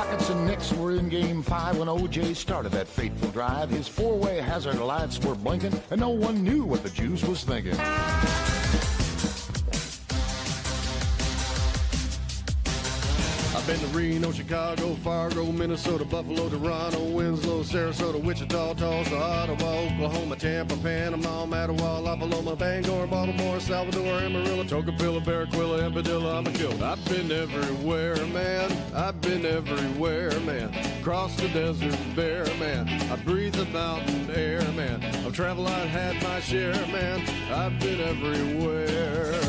Rockets and Knicks were in Game 5 when O.J. started that fateful drive. His four-way hazard lights were blinking, and no one knew what the juice was thinking. I've been to Reno, Chicago, Fargo, Minnesota, Buffalo, Toronto, Winslow, Sarasota, Wichita, Tulsa, Ottawa, Oklahoma, Tampa, Panama, Mattawa, La Paloma, Bangor, Baltimore, Salvador, Amarillo, Tocopilla, Barranquilla, and Padilla. I'm a killer. I've been everywhere, man. I've been everywhere, man. Across the desert bare, man. I breathe the mountain air, man. I've traveled, I've had my share, man. I've been everywhere.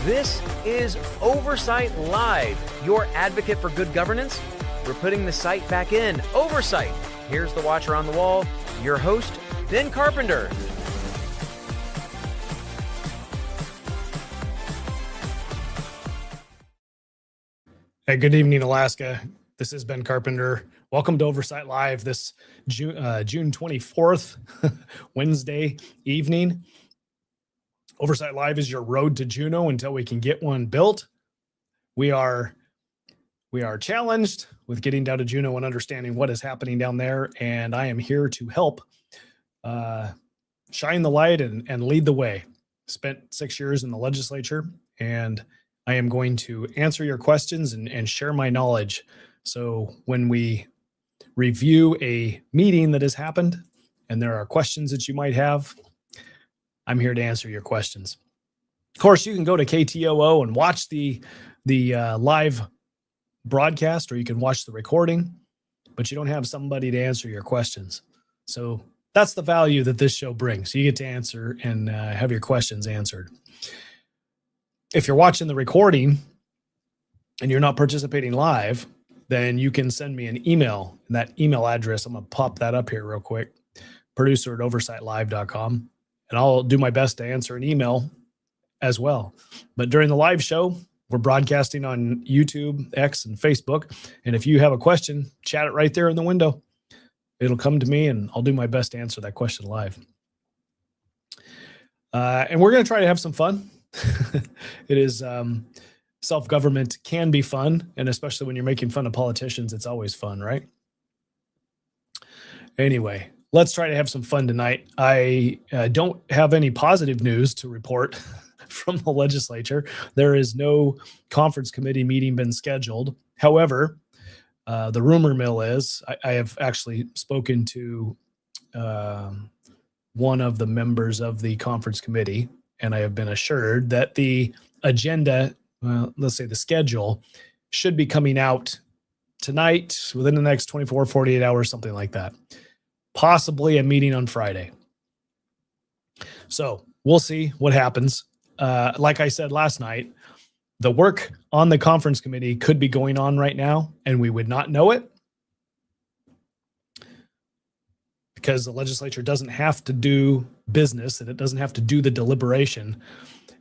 This is Oversight Live, your advocate for good governance. We're putting the site back in. Oversight. Here's the watcher on the wall, your host, Ben Carpenter. Hey, good evening, Alaska. This is Ben Carpenter. Welcome to Oversight Live this June 24th, Wednesday evening. Oversight Live is your road to Juneau until we can get one built. We are challenged with getting down to Juneau and understanding what is happening down there, and I am here to help shine the light and lead the way. Spent 6 years in the legislature, and I am going to answer your questions and share my knowledge. So when we review a meeting that has happened and there are questions that you might have, I'm here to answer your questions. Of course, you can go to KTOO and watch the live broadcast, or you can watch the recording, but you don't have somebody to answer your questions. So that's the value that this show brings. You get to answer and have your questions answered. If you're watching the recording and you're not participating live, then you can send me an email. And that email address, I'm going to pop that up here real quick, producer@oversightlive.com. And I'll do my best to answer an email as well. But during the live show, we're broadcasting on YouTube, X, and Facebook. And if you have a question, chat it right there in the window. It'll come to me, and I'll do my best to answer that question live. And we're going to try to have some fun. It is self-government can be fun, and especially when you're making fun of politicians, it's always fun, right? Anyway, let's try to have some fun tonight. I don't have any positive news to report from the legislature. There is no conference committee meeting been scheduled. However, the rumor mill is, I have actually spoken to one of the members of the conference committee, and I have been assured that the agenda, let's say the schedule, should be coming out tonight, within the next 24, 48 hours, something like that. Possibly a meeting on Friday. So we'll see what happens. Like I said last night, the work on the conference committee could be going on right now, and we would not know it because the legislature doesn't have to do business, and it doesn't have to do the deliberation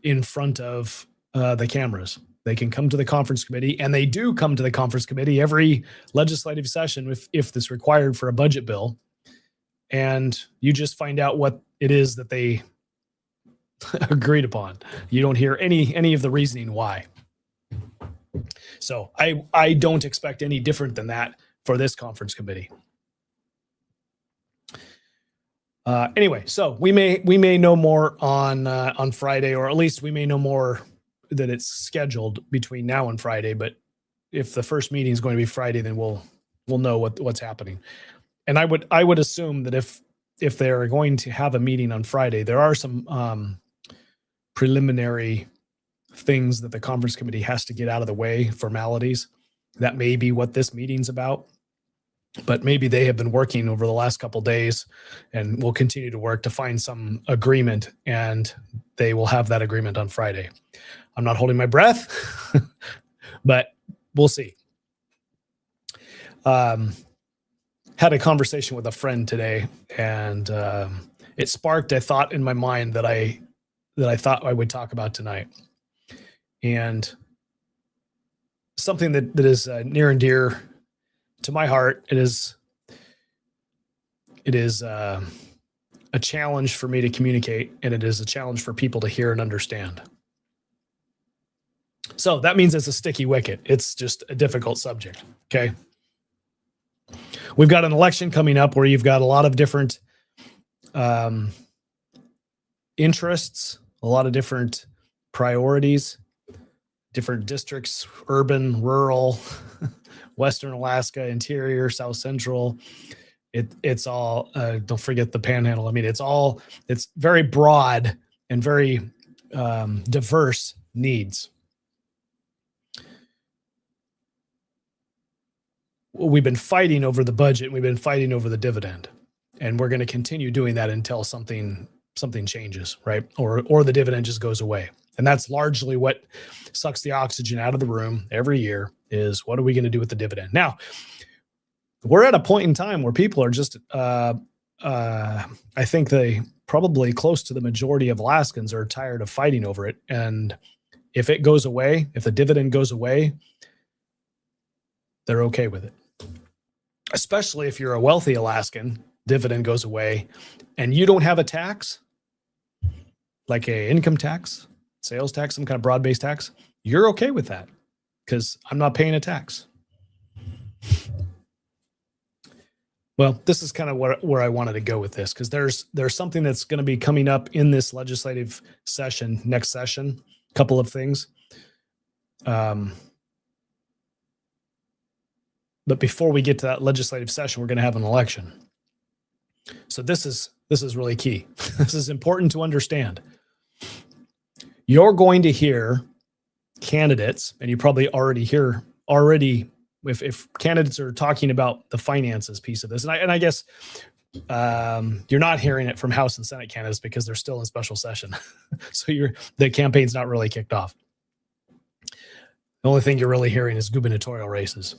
in front of the cameras. They can come to the conference committee, and they do come to the conference committee every legislative session if this required for a budget bill. And you just find out what it is that they agreed upon. You don't hear any of the reasoning why. So I don't expect any different than that for this conference committee. Anyway, so we may know more on Friday, or at least we may know more that it's scheduled between now and Friday. But if the first meeting is going to be Friday, then we'll know what's happening. And I would assume that if they're going to have a meeting on Friday, there are some preliminary things that the conference committee has to get out of the way, formalities. That may be what this meeting's about. But maybe they have been working over the last couple of days and will continue to work to find some agreement, and they will have that agreement on Friday. I'm not holding my breath, but we'll see. Had a conversation with a friend today, and it sparked a thought in my mind that I – that I thought I would talk about tonight. And, you know, something that is near and dear to my heart. It is a challenge for me to communicate, and it is a challenge for people to hear and understand. So that means it's a sticky wicket. It's just a difficult subject. Okay. We've got an election coming up where you've got a lot of different interests, a lot of different priorities, different districts, urban, rural, Western Alaska, interior, South Central. It's all, don't forget the panhandle. I mean, it's very broad and very diverse needs. We've been fighting over the budget. We've been fighting over the dividend, and we're going to continue doing that until something changes, right? Or the dividend just goes away. And that's largely what sucks the oxygen out of the room every year is what are we going to do with the dividend? Now, we're at a point in time where people are just, I think they probably close to the majority of Alaskans are tired of fighting over it. And if it goes away, if the dividend goes away, they're okay with it. Especially if you're a wealthy Alaskan, dividend goes away and you don't have a tax, like a income tax, sales tax, some kind of broad-based tax, you're okay with that because I'm not paying a tax. Well, this is kind of where I wanted to go with this, because there's something that's going to be coming up in this legislative session, next session, a couple of things. But before we get to that legislative session, we're going to have an election. So this is really key. This is important to understand. You're going to hear candidates, and you probably already hear if candidates are talking about the finances piece of this, and I guess you're not hearing it from House and Senate candidates because they're still in special session. So the campaign's not really kicked off. The only thing you're really hearing is gubernatorial races.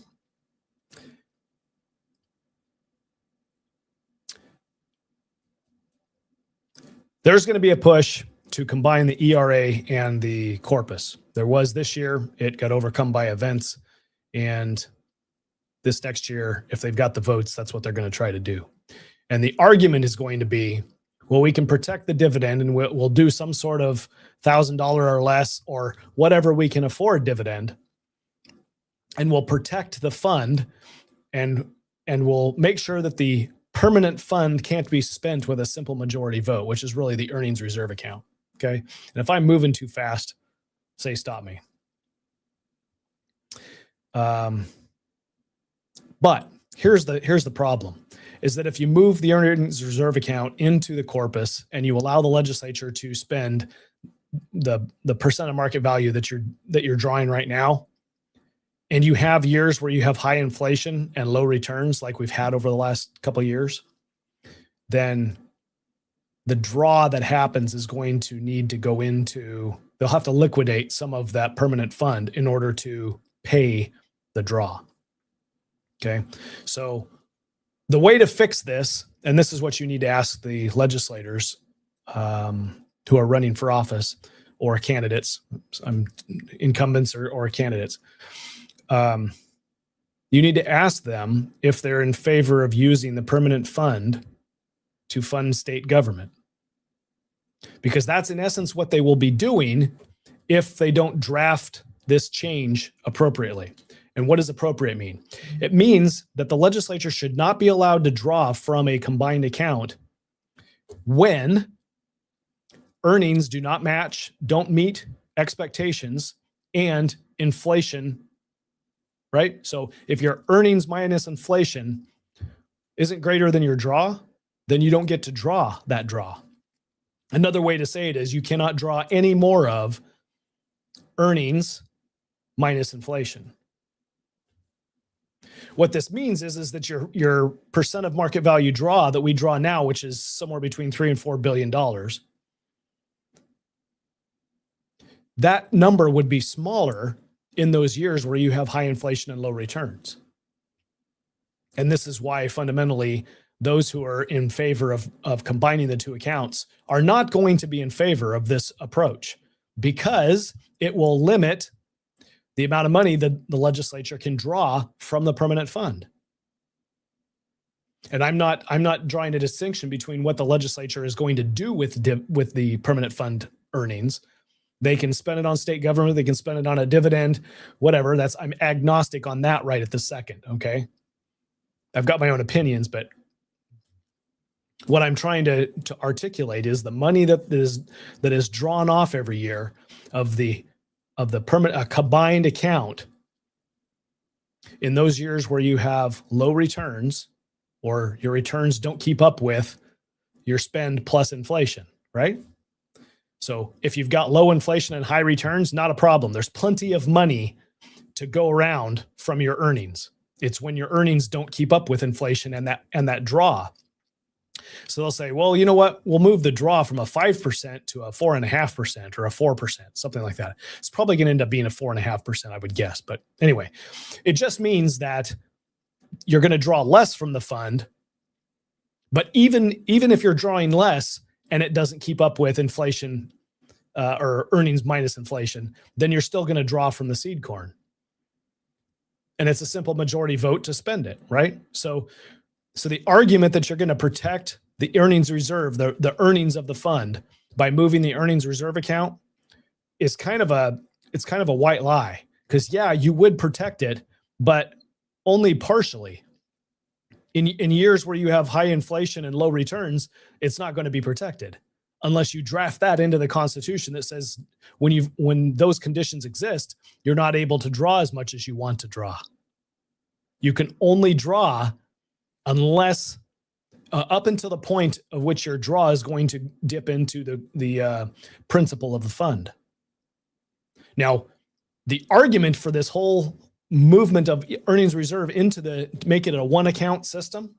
There's going to be a push to combine the ERA and the corpus. There was this year. It got overcome by events. And this next year, if they've got the votes, that's what they're going to try to do. And the argument is going to be, well, we can protect the dividend and we'll do some sort of $1,000 or less or whatever we can afford dividend. And we'll protect the fund and we'll make sure that the permanent fund can't be spent with a simple majority vote, which is really the earnings reserve account. Okay. And if I'm moving too fast, say, stop me. But here's the problem is that if you move the earnings reserve account into the corpus and you allow the legislature to spend the percent of market value that you're drawing right now, and you have years where you have high inflation and low returns like we've had over the last couple of years, then the draw that happens is going to need to go into, they'll have to liquidate some of that permanent fund in order to pay the draw. Okay. So the way to fix this, and this is what you need to ask the legislators who are running for office or candidates, incumbents or candidates, you need to ask them if they're in favor of using the permanent fund to fund state government. Because that's in essence what they will be doing if they don't draft this change appropriately. And what does appropriate mean? It means that the legislature should not be allowed to draw from a combined account when earnings do not match, don't meet expectations, and inflation, right? So if your earnings minus inflation isn't greater than your draw, then you don't get to draw that draw. Another way to say it is you cannot draw any more of earnings minus inflation. What this means is that your percent of market value draw that we draw now, which is somewhere between $3 and $4 billion, that number would be smaller in those years where you have high inflation and low returns. And this is why fundamentally those who are in favor of combining the two accounts are not going to be in favor of this approach, because it will limit the amount of money that the legislature can draw from the permanent fund. And I'm not drawing a distinction between what the legislature is going to do with the permanent fund earnings. They can spend it on state government. They can spend it on a dividend, whatever. I'm agnostic on that right at the second. Okay. I've got my own opinions, but what I'm trying to articulate is the money that is drawn off every year of the permanent combined account in those years where you have low returns or your returns don't keep up with your spend plus inflation, right? So if you've got low inflation and high returns, not a problem. There's plenty of money to go around from your earnings. It's when your earnings don't keep up with inflation and that draw. So they'll say, well, you know what? We'll move the draw from a 5% to a 4.5% or a 4%, something like that. It's probably going to end up being a 4.5%, I would guess. But anyway, it just means that you're going to draw less from the fund. But even if you're drawing less and it doesn't keep up with inflation or earnings minus inflation, then you're still going to draw from the seed corn. And it's a simple majority vote to spend it, right? So the argument that you're going to protect the earnings reserve, the earnings of the fund by moving the earnings reserve account is kind of a white lie. Because yeah, you would protect it, but only partially. In years where you have high inflation and low returns, it's not going to be protected unless you draft that into the Constitution that says when those conditions exist, you're not able to draw as much as you want to draw. You can only draw unless up until the point of which your draw is going to dip into the principal of the fund. Now, the argument for this whole movement of earnings reserve to make it a one account system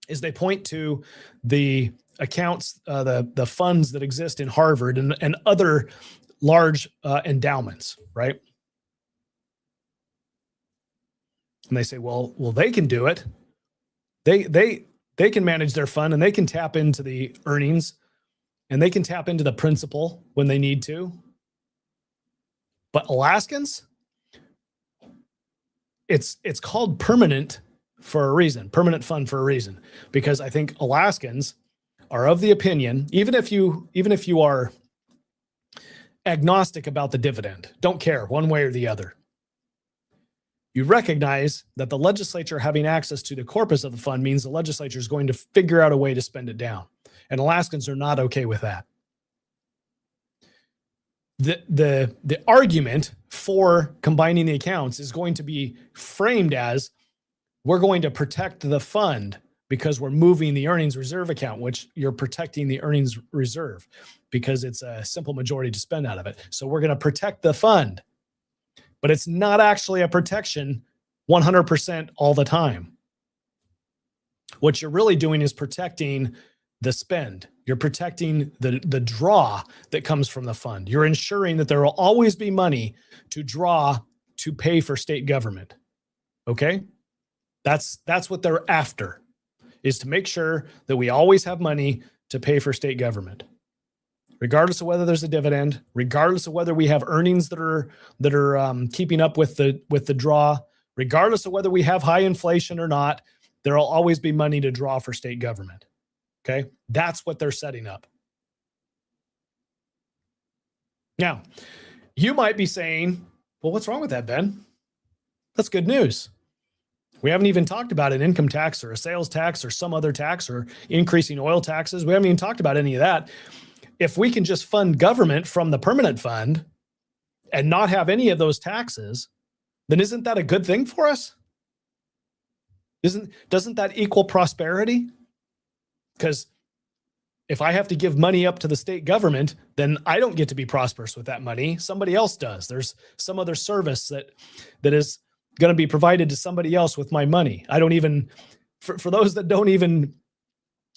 is they point to the accounts, the funds that exist in Harvard and other large endowments, right? And they say, well, they can do it. They can manage their fund and they can tap into the earnings and they can tap into the principal when they need to. But Alaskans, it's called permanent for a reason, permanent fund for a reason, because I think Alaskans are of the opinion, even if you are agnostic about the dividend, don't care one way or the other, you recognize that the legislature having access to the corpus of the fund means the legislature is going to figure out a way to spend it down. And Alaskans are not okay with that. The argument for combining the accounts is going to be framed as we're going to protect the fund because we're moving the earnings reserve account, which you're protecting the earnings reserve because it's a simple majority to spend out of it. So we're going to protect the fund, but it's not actually a protection 100% all the time. What you're really doing is protecting the spend. You're protecting the draw that comes from the fund. You're ensuring that there will always be money to draw to pay for state government. Okay? That's what they're after, is to make sure that we always have money to pay for state government. Regardless of whether there's a dividend, regardless of whether we have earnings that are keeping up with the draw, regardless of whether we have high inflation or not, there will always be money to draw for state government. Okay, that's what they're setting up. Now, you might be saying, well, what's wrong with that, Ben? That's good news. We haven't even talked about an income tax or a sales tax or some other tax or increasing oil taxes. We haven't even talked about any of that. If we can just fund government from the permanent fund and not have any of those taxes, then isn't that a good thing for us? Doesn't that equal prosperity? Because if I have to give money up to the state government, then I don't get to be prosperous with that money. Somebody else does. There's some other service that is going to be provided to somebody else with my money. I don't even, for those that don't even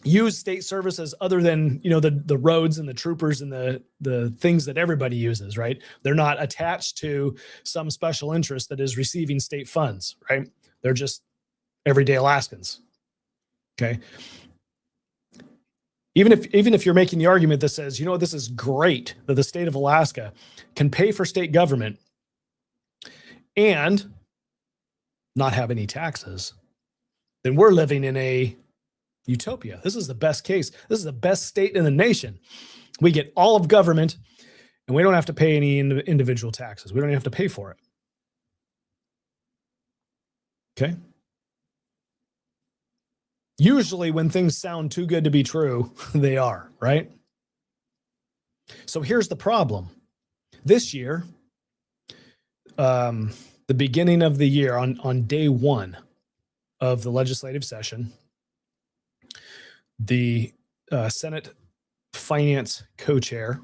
use state services other than, the roads and the troopers and the things that everybody uses, right? They're not attached to some special interest that is receiving state funds, right? They're just everyday Alaskans. Okay. Even if you're making the argument that says, this is great that the state of Alaska can pay for state government and not have any taxes, then we're living in a utopia. This is the best case. This is the best state in the nation. We get all of government and we don't have to pay any individual taxes. We don't even have to pay for it. Okay. Usually when things sound too good to be true, they are, right? So here's the problem. This year, the beginning of the year, on day one of the legislative session, the Senate Finance co-chair,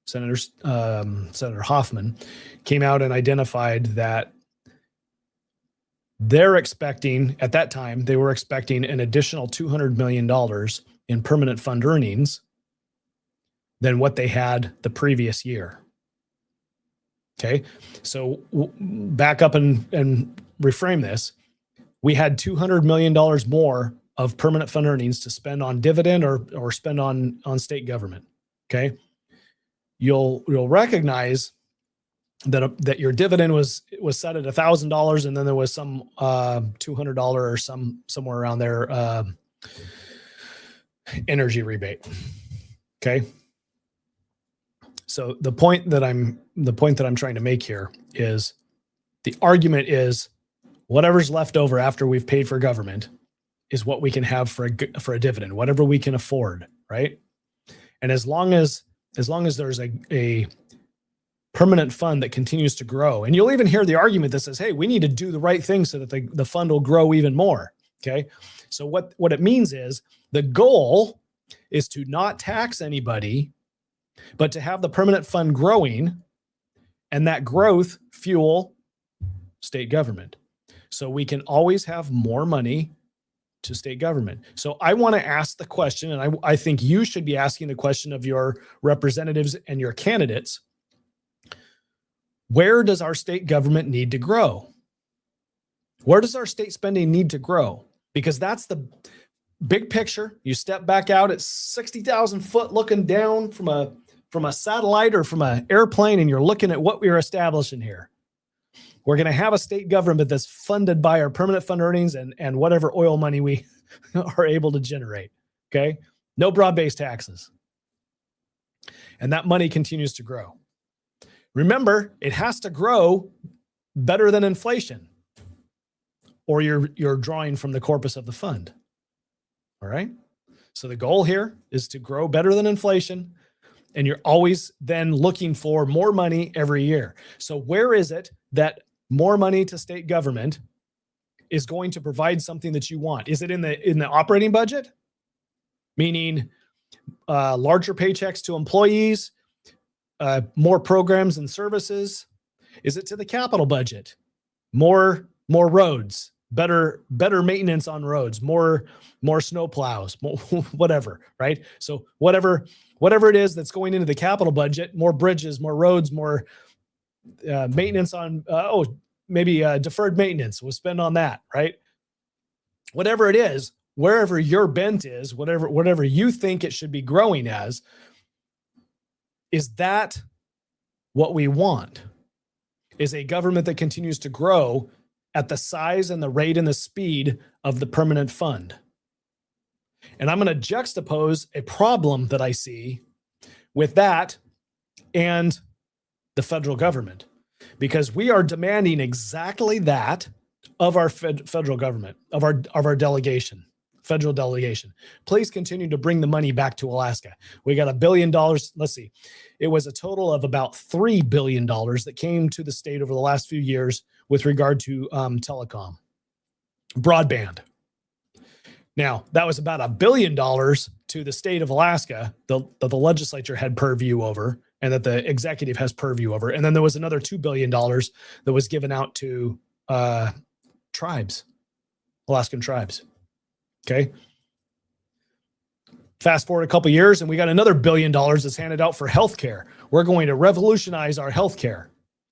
Senator Hoffman, came out and identified that they're expecting, at that time, they were expecting an additional $200 million in permanent fund earnings than what they had the previous year. Okay, so back up and reframe this. We had $200 million more of permanent fund earnings to spend on dividend or spend on state government. Okay, you'll recognize that your dividend was set at $1,000, and then there was some $200 or somewhere around there energy rebate. Okay. So the point that I'm trying to make here is the argument is whatever's left over after we've paid for government is what we can have for a dividend, whatever we can afford, right? And as long as there's a permanent fund that continues to grow, and you'll even hear the argument that says, hey, we need to do the right thing so that the fund will grow even more. Okay. So what it means is the goal is to not tax anybody, but to have the permanent fund growing, and that growth fuel state government. So we can always have more money to state government. So I want to ask the question, and I think you should be asking the question of your representatives and your candidates. Where does our state government need to grow? Where does our state spending need to grow? Because that's the big picture. You step back out at 60,000 foot looking down from a satellite or from an airplane, and you're looking at what we're establishing here. We're going to have a state government that's funded by our permanent fund earnings and whatever oil money we are able to generate. Okay. No broad-based taxes. And that money continues to grow. Remember, it has to grow better than inflation, or you're drawing from the corpus of the fund. All right. So the goal here is to grow better than inflation, and you're always then looking for more money every year. So where is it that more money to state government is going to provide something that you want? Is it in the operating budget? Meaning larger paychecks to employees, more programs and services? Is it to the capital budget? More roads, better maintenance on roads, more snow plows, more, whatever, right? So whatever it is that's going into the capital budget, more bridges, more roads, more maintenance on, maybe deferred maintenance, we'll spend on that, right? Whatever it is, wherever your bent is, whatever you think it should be growing as, is that what we want? Is a government that continues to grow at the size and the rate and the speed of the permanent fund? And I'm going to juxtapose a problem that I see with that and the federal government, because we are demanding exactly that of our federal government, of our delegation, federal delegation. Please continue to bring the money back to Alaska. We got $1 billion. Let's see. It was a total of about $3 billion that came to the state over the last few years with regard to telecom, broadband. Now, that was about $1 billion to the state of Alaska that the legislature had purview over, and that the executive has purview over. And then there was another $2 billion that was given out to tribes, Alaskan tribes. Okay. Fast forward a couple years, and we got another $1 billion that's handed out for healthcare. We're going to revolutionize our healthcare.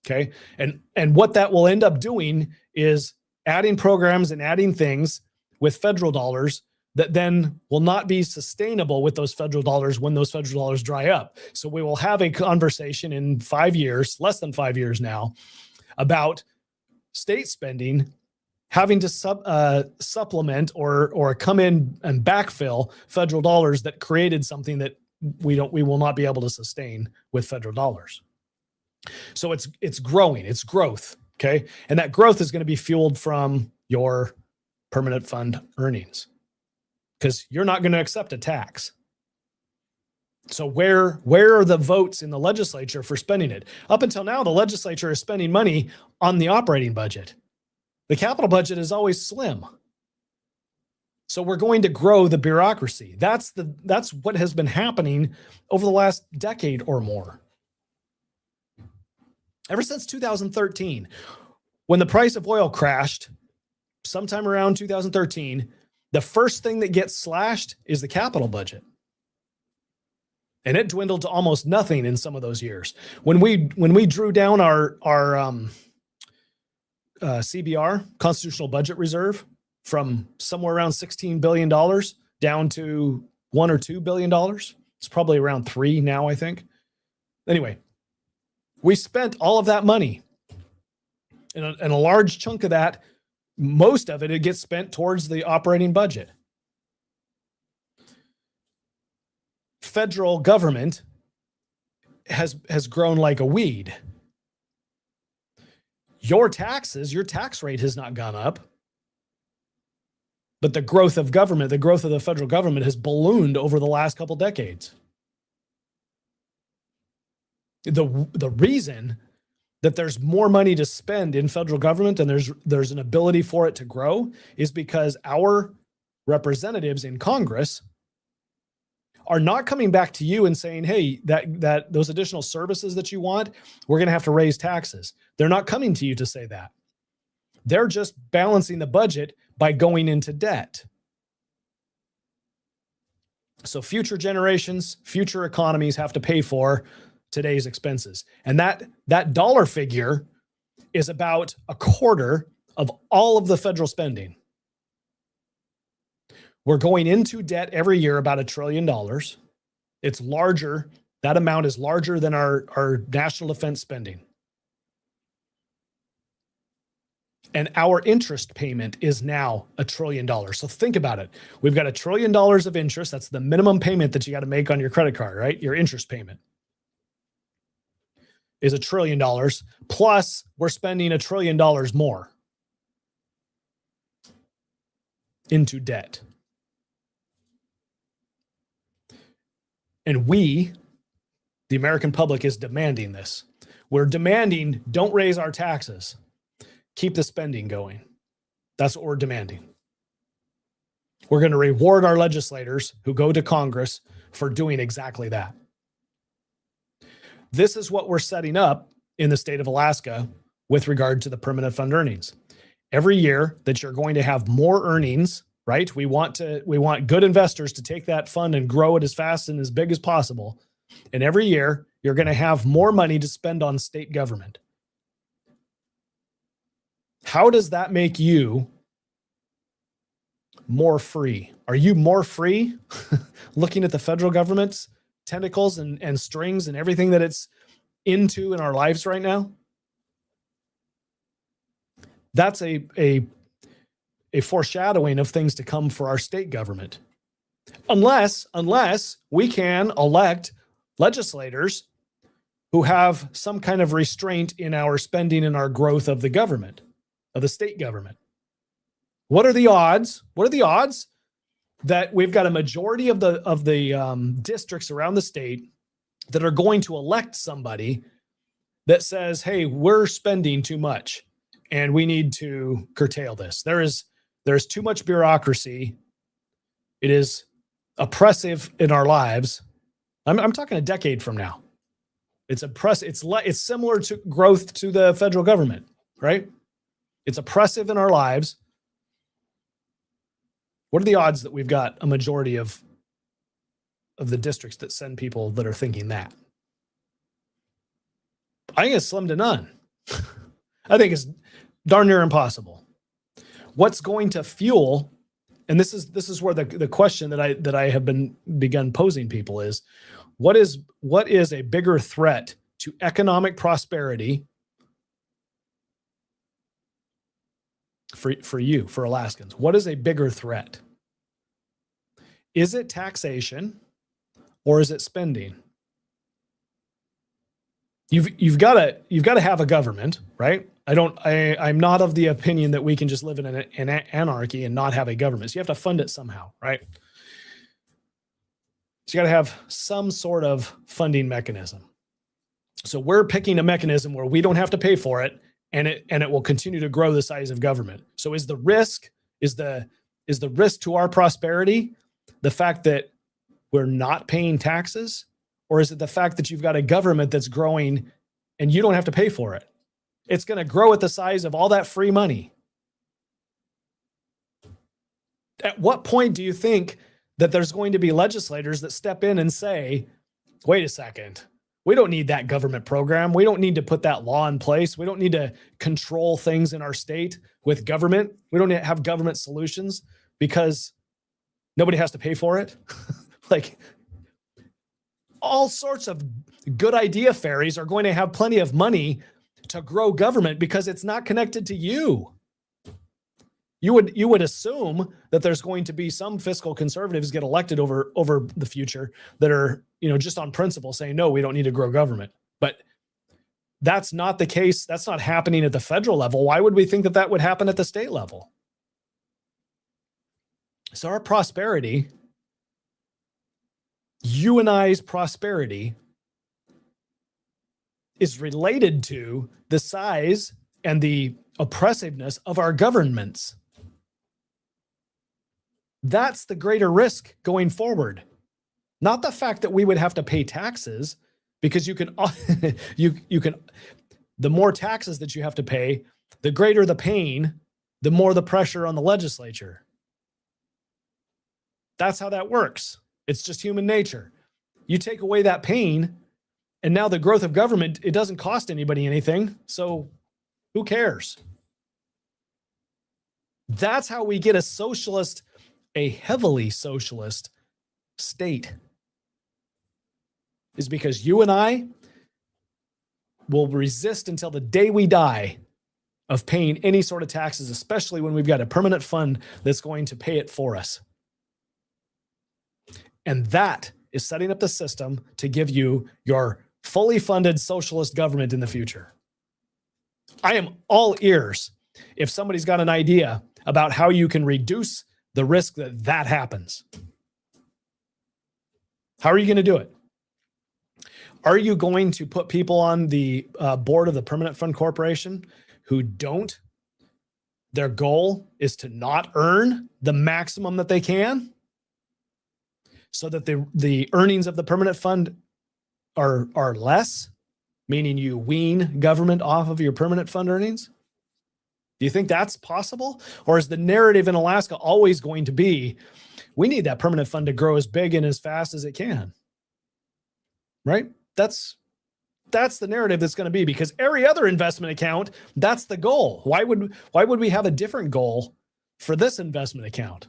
Okay. And what that will end up doing is adding programs and adding things with federal dollars that then will not be sustainable with those federal dollars when those federal dollars dry up. So we will have a conversation in 5 years, less than 5 years now, about state spending having to supplement or come in and backfill federal dollars that created something that we will not be able to sustain with federal dollars. So it's growing, it's growth, okay? And that growth is going to be fueled from your permanent fund earnings, because you're not going to accept a tax. So where are the votes in the legislature for spending it? Up until now, the legislature is spending money on the operating budget. The capital budget is always slim. So we're going to grow the bureaucracy. That's what has been happening over the last decade or more. Ever since 2013, when the price of oil crashed, sometime around 2013, the first thing that gets slashed is the capital budget. And it dwindled to almost nothing in some of those years. When we drew down our CBR, Constitutional Budget Reserve, from somewhere around $16 billion down to $1 or $2 billion. It's probably around 3 now, I think. Anyway, we spent all of that money. And a large chunk of that, most of it gets spent towards the operating budget. Federal government has grown like a weed. Your tax rate has not gone up. But the growth of government, the growth of the federal government has ballooned over the last couple decades. The reason that there's more money to spend in federal government and there's an ability for it to grow is because our representatives in Congress are not coming back to you and saying, hey, that those additional services that you want, we're going to have to raise taxes. They're not coming to you to say that. They're just balancing the budget by going into debt. So future generations, future economies have to pay for today's expenses. And that dollar figure is about a quarter of all of the federal spending. We're going into debt every year about $1 trillion. It's larger. That amount is larger than our national defense spending. And our interest payment is now $1 trillion. So think about it. We've got $1 trillion of interest. That's the minimum payment that you got to make on your credit card, right? Your interest payment is $1 trillion. Plus, we're spending $1 trillion more into debt. And we, the American public, is demanding this. We're demanding, don't raise our taxes. Keep the spending going. That's what we're demanding. We're going to reward our legislators who go to Congress for doing exactly that. This is what we're setting up in the state of Alaska with regard to the permanent fund earnings. Every year that you're going to have more earnings, right? We want good investors to take that fund and grow it as fast and as big as possible. And every year you're going to have more money to spend on state government. How does that make you more free? Are you more free looking at the federal government's tentacles and strings and everything that it's into in our lives right now? That's a foreshadowing of things to come for our state government. Unless we can elect legislators who have some kind of restraint in our spending and our growth of the government, of the state government. What are the odds? What are the odds that we've got a majority of the districts around the state that are going to elect somebody that says, hey, we're spending too much and we need to curtail this? There's too much bureaucracy. It is oppressive in our lives. I'm talking a decade from now. It's oppressive. It's similar to growth to the federal government, right? It's oppressive in our lives. What are the odds that we've got a majority of the districts that send people that are thinking that? I think it's slim to none. I think it's darn near impossible. What's going to fuel, and this is where the question that I have begun posing people is, what is a bigger threat to economic prosperity for you, for Alaskans? What is a bigger threat? Is it taxation or is it spending? You've got to have a government, right? I'm not of the opinion that we can just live in an anarchy and not have a government. So you have to fund it somehow, right? So you got to have some sort of funding mechanism. So we're picking a mechanism where we don't have to pay for it, and it will continue to grow the size of government. So is the risk to our prosperity the fact that we're not paying taxes, or is it the fact that you've got a government that's growing and you don't have to pay for it? It's going to grow at the size of all that free money. At what point do you think that there's going to be legislators that step in and say, wait a second, we don't need that government program. We don't need to put that law in place. We don't need to control things in our state with government. We don't have government solutions because nobody has to pay for it. Like, all sorts of good idea fairies are going to have plenty of money to grow government because it's not connected to you. You would assume that there's going to be some fiscal conservatives get elected over the future that are, just on principle saying, no, we don't need to grow government. But that's not the case. That's not happening at the federal level. Why would we think that that would happen at the state level? So our prosperity, you and I's prosperity, is related to the size and the oppressiveness of our governments. That's the greater risk going forward. Not the fact that we would have to pay taxes, because you can the more taxes that you have to pay, the greater the pain, the more the pressure on the legislature. That's how that works. It's just human nature. You take away that pain, and now the growth of government, it doesn't cost anybody anything. So who cares? That's how we get a heavily socialist state, is because you and I will resist until the day we die of paying any sort of taxes, especially when we've got a permanent fund that's going to pay it for us. And that is setting up the system to give you your fully funded socialist government in the future. I am all ears if somebody's got an idea about how you can reduce the risk that happens. How are you going to do it? Are you going to put people on the board of the Permanent Fund Corporation who their goal is to not earn the maximum that they can, so that the earnings of the permanent fund are less, meaning you wean government off of your permanent fund earnings? Do you think that's possible? Or is the narrative in Alaska always going to be, we need that permanent fund to grow as big and as fast as it can? Right? That's the narrative that's going to be, because every other investment account, that's the goal. Why would we have a different goal for this investment account?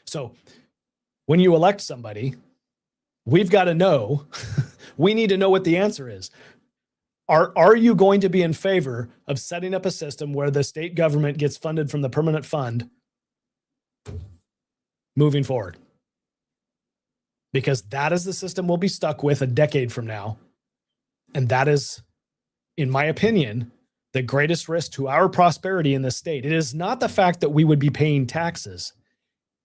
So when you elect somebody, we've got to know, we need to know what the answer is. Are you going to be in favor of setting up a system where the state government gets funded from the permanent fund moving forward? Because that is the system we'll be stuck with a decade from now. And that is, in my opinion, the greatest risk to our prosperity in this state. It is not the fact that we would be paying taxes.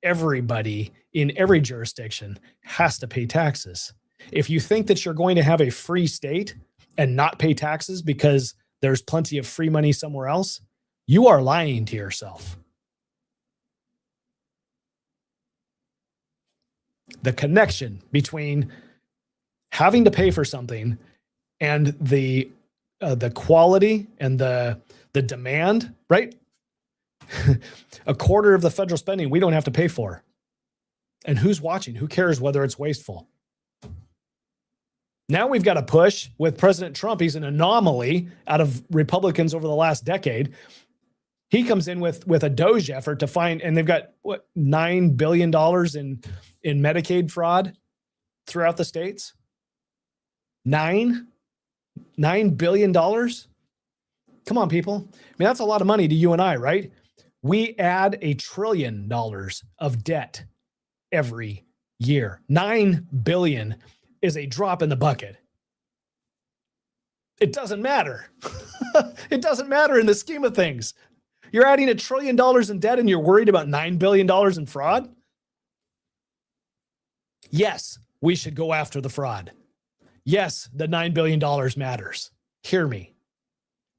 Everybody in every jurisdiction has to pay taxes. If you think that you're going to have a free state and not pay taxes because there's plenty of free money somewhere else, you are lying to yourself. The connection between having to pay for something and the quality and the demand, right? A quarter of the federal spending we don't have to pay for. And who's watching? Who cares whether it's wasteful? Now we've got a push with President Trump. He's an anomaly out of Republicans over the last decade. He comes in with a Doge effort to find, and they've got $9 billion in Medicaid fraud throughout the states. $9 billion. Come on, people. I mean, that's a lot of money to you and I, right? We add $1 trillion of debt every year. 9 billion is a drop in the bucket. It doesn't matter. It doesn't matter in the scheme of things. You're adding $1 trillion in debt and you're worried about $9 billion in fraud? Yes, we should go after the fraud. Yes, the $9 billion matters. Hear me.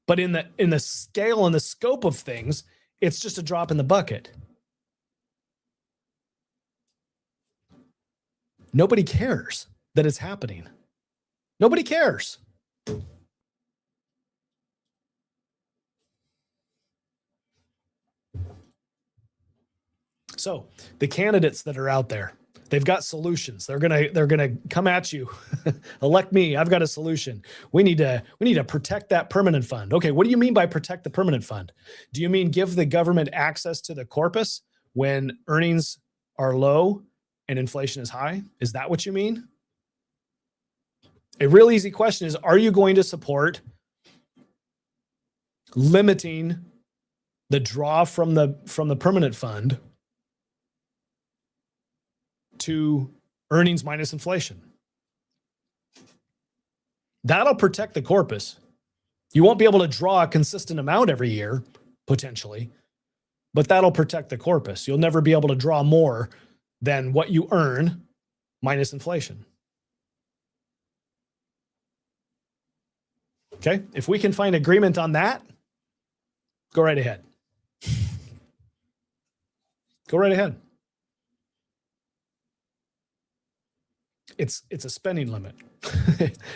But in the scale and the scope of things, it's just a drop in the bucket. Nobody cares that it's happening. Nobody cares. So the candidates that are out there, they've got solutions. They're gonna come at you. Elect me. I've got a solution. We need to protect that permanent fund. Okay, what do you mean by protect the permanent fund? Do you mean give the government access to the corpus when earnings are low and inflation is high? Is that what you mean? A real easy question is, are you going to support limiting the draw from the permanent fund to earnings minus inflation? That'll protect the corpus. You won't be able to draw a consistent amount every year, potentially, but that'll protect the corpus. You'll never be able to draw more than what you earn minus inflation. Okay, if we can find agreement on that, go right ahead. Go right ahead. It's a spending limit.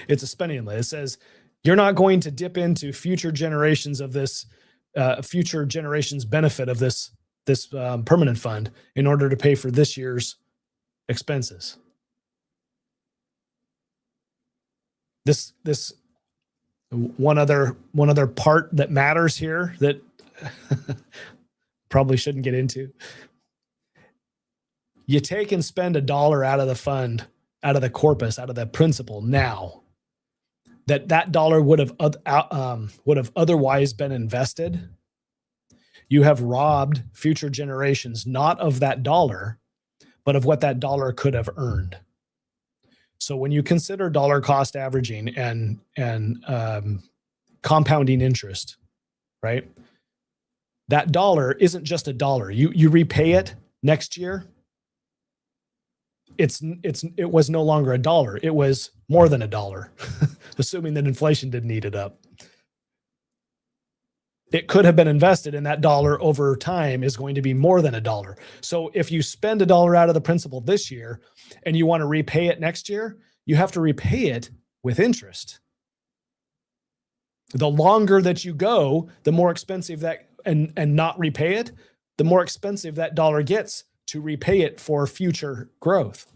It's a spending limit. It says you're not going to dip into future generations of this, future generations' benefit of this permanent fund in order to pay for this year's expenses. This one other part that matters here that probably shouldn't get into. You take and spend $1 out of the fund, out of the corpus, out of the principal now, that dollar would have otherwise been invested. You have robbed future generations not of that dollar, but of what that dollar could have earned. So when you consider dollar cost averaging and compounding interest, right? That dollar isn't just a dollar. You repay it next year. It was no longer $1. It was more than $1, assuming that inflation didn't eat it up. It could have been invested, and that dollar over time is going to be more than $1. So if you spend $1 out of the principal this year and you want to repay it next year, you have to repay it with interest. The longer that you go, the more expensive that, and not repay it, the more expensive that dollar gets to repay it for future growth.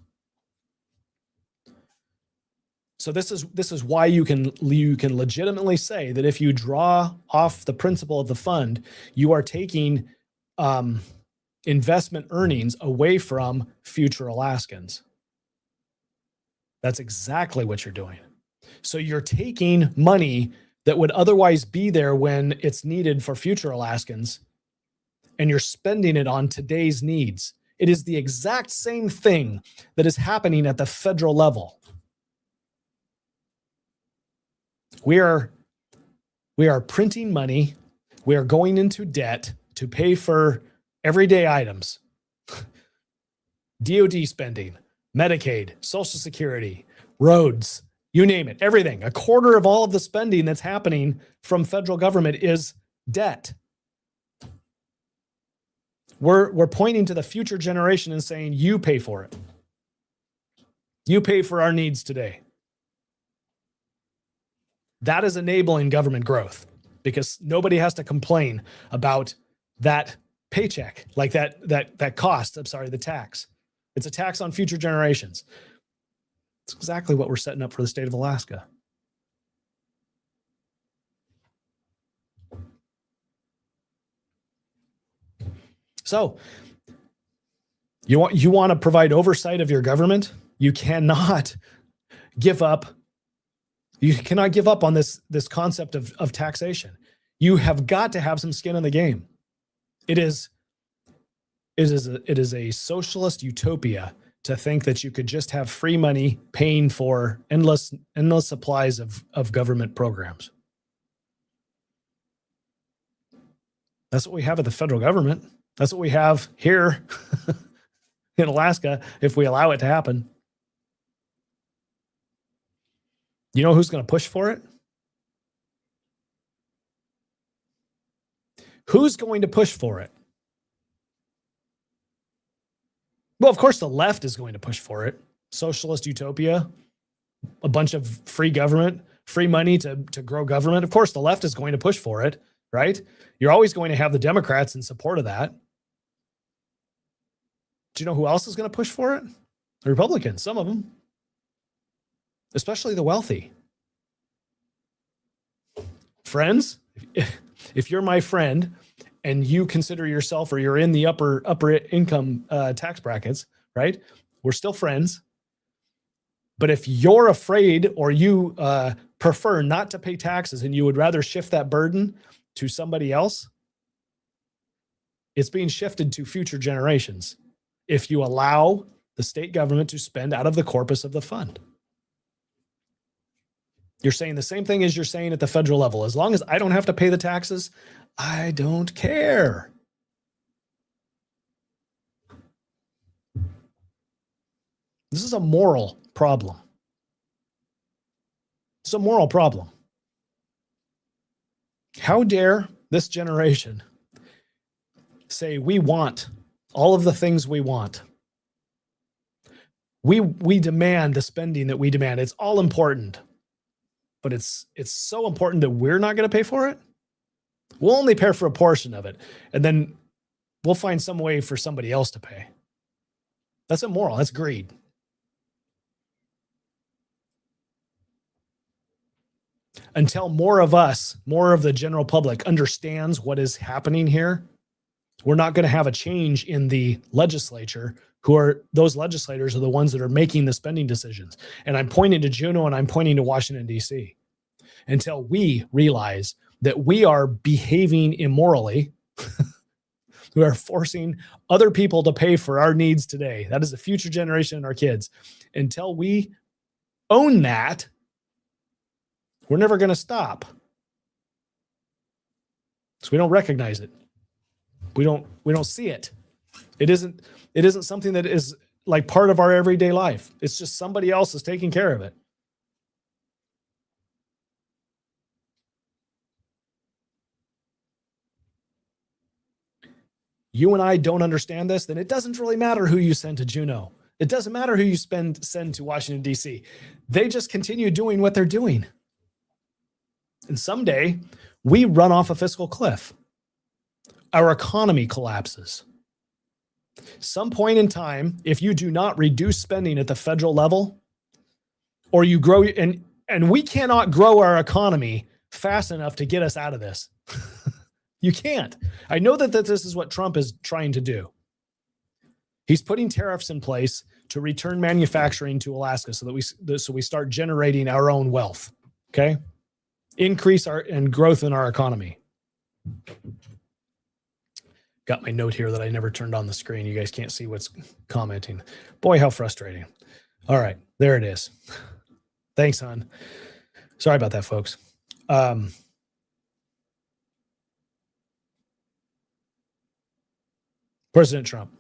So this is why you can legitimately say that if you draw off the principal of the fund, you are taking investment earnings away from future Alaskans. That's exactly what you're doing. So you're taking money that would otherwise be there when it's needed for future Alaskans, and you're spending it on today's needs. It is the exact same thing that is happening at the federal level. We are printing money. We are going into debt to pay for everyday items, DOD spending, Medicaid, Social Security, roads, you name it, everything. A quarter of all of the spending that's happening from federal government is debt. We're pointing to the future generation and saying, you pay for it. You pay for our needs today. That is enabling government growth because nobody has to complain about that paycheck, like that cost. I'm sorry, the tax. It's a tax on future generations. It's exactly what we're setting up for the state of Alaska. So you want to provide oversight of your government? You cannot give up You cannot give up on this concept of taxation. You have got to have some skin in the game. It is a socialist utopia to think that you could just have free money paying for endless supplies of government programs. That's what we have at the federal government. That's what we have here in Alaska if we allow it to happen. You know who's going to push for it? Who's going to push for it? Well, of course, the left is going to push for it. Socialist utopia, a bunch of free government, free money to grow government. Of course, the left is going to push for it, right? You're always going to have the Democrats in support of that. Do you know who else is going to push for it? The Republicans, some of them, especially the wealthy. Friends, if you're my friend and you consider yourself or you're in the upper income tax brackets, right? We're still friends. But if you're afraid or you prefer not to pay taxes and you would rather shift that burden to somebody else, it's being shifted to future generations if you allow the state government to spend out of the corpus of the fund. You're saying the same thing as you're saying at the federal level. As long as I don't have to pay the taxes, I don't care. This is a moral problem. It's a moral problem. How dare this generation say we want all of the things we want? We demand the spending that we demand. It's all important. But it's so important that we're not going to pay for it. We'll only pay for a portion of it. And then we'll find some way for somebody else to pay. That's immoral. That's greed. Until more of us, more of the general public understands what is happening here, we're not going to have a change in the legislature. Those legislators are the ones that are making the spending decisions. And I'm pointing to Juneau and I'm pointing to Washington, D.C. Until we realize that we are behaving immorally, we are forcing other people to pay for our needs today. That is the future generation and our kids. Until we own that, we're never going to stop. So we don't recognize it. We don't see it. It isn't something that is like part of our everyday life. It's just somebody else is taking care of it. You and I don't understand this, then it doesn't really matter who you send to Juneau. It doesn't matter who you send to Washington, D.C. They just continue doing what they're doing. And someday we run off a fiscal cliff. Our economy collapses. Some point in time, if you do not reduce spending at the federal level, or you grow, and we cannot grow our economy fast enough to get us out of this. You can't. I know that this is what Trump is trying to do. He's putting tariffs in place to return manufacturing to Alaska so that we start generating our own wealth. Okay? Increase and growth in our economy. Got my note here that I never turned on the screen. You guys can't see what's commenting. Boy, how frustrating. All right, there it is. Thanks, hon. Sorry about that, folks. President Trump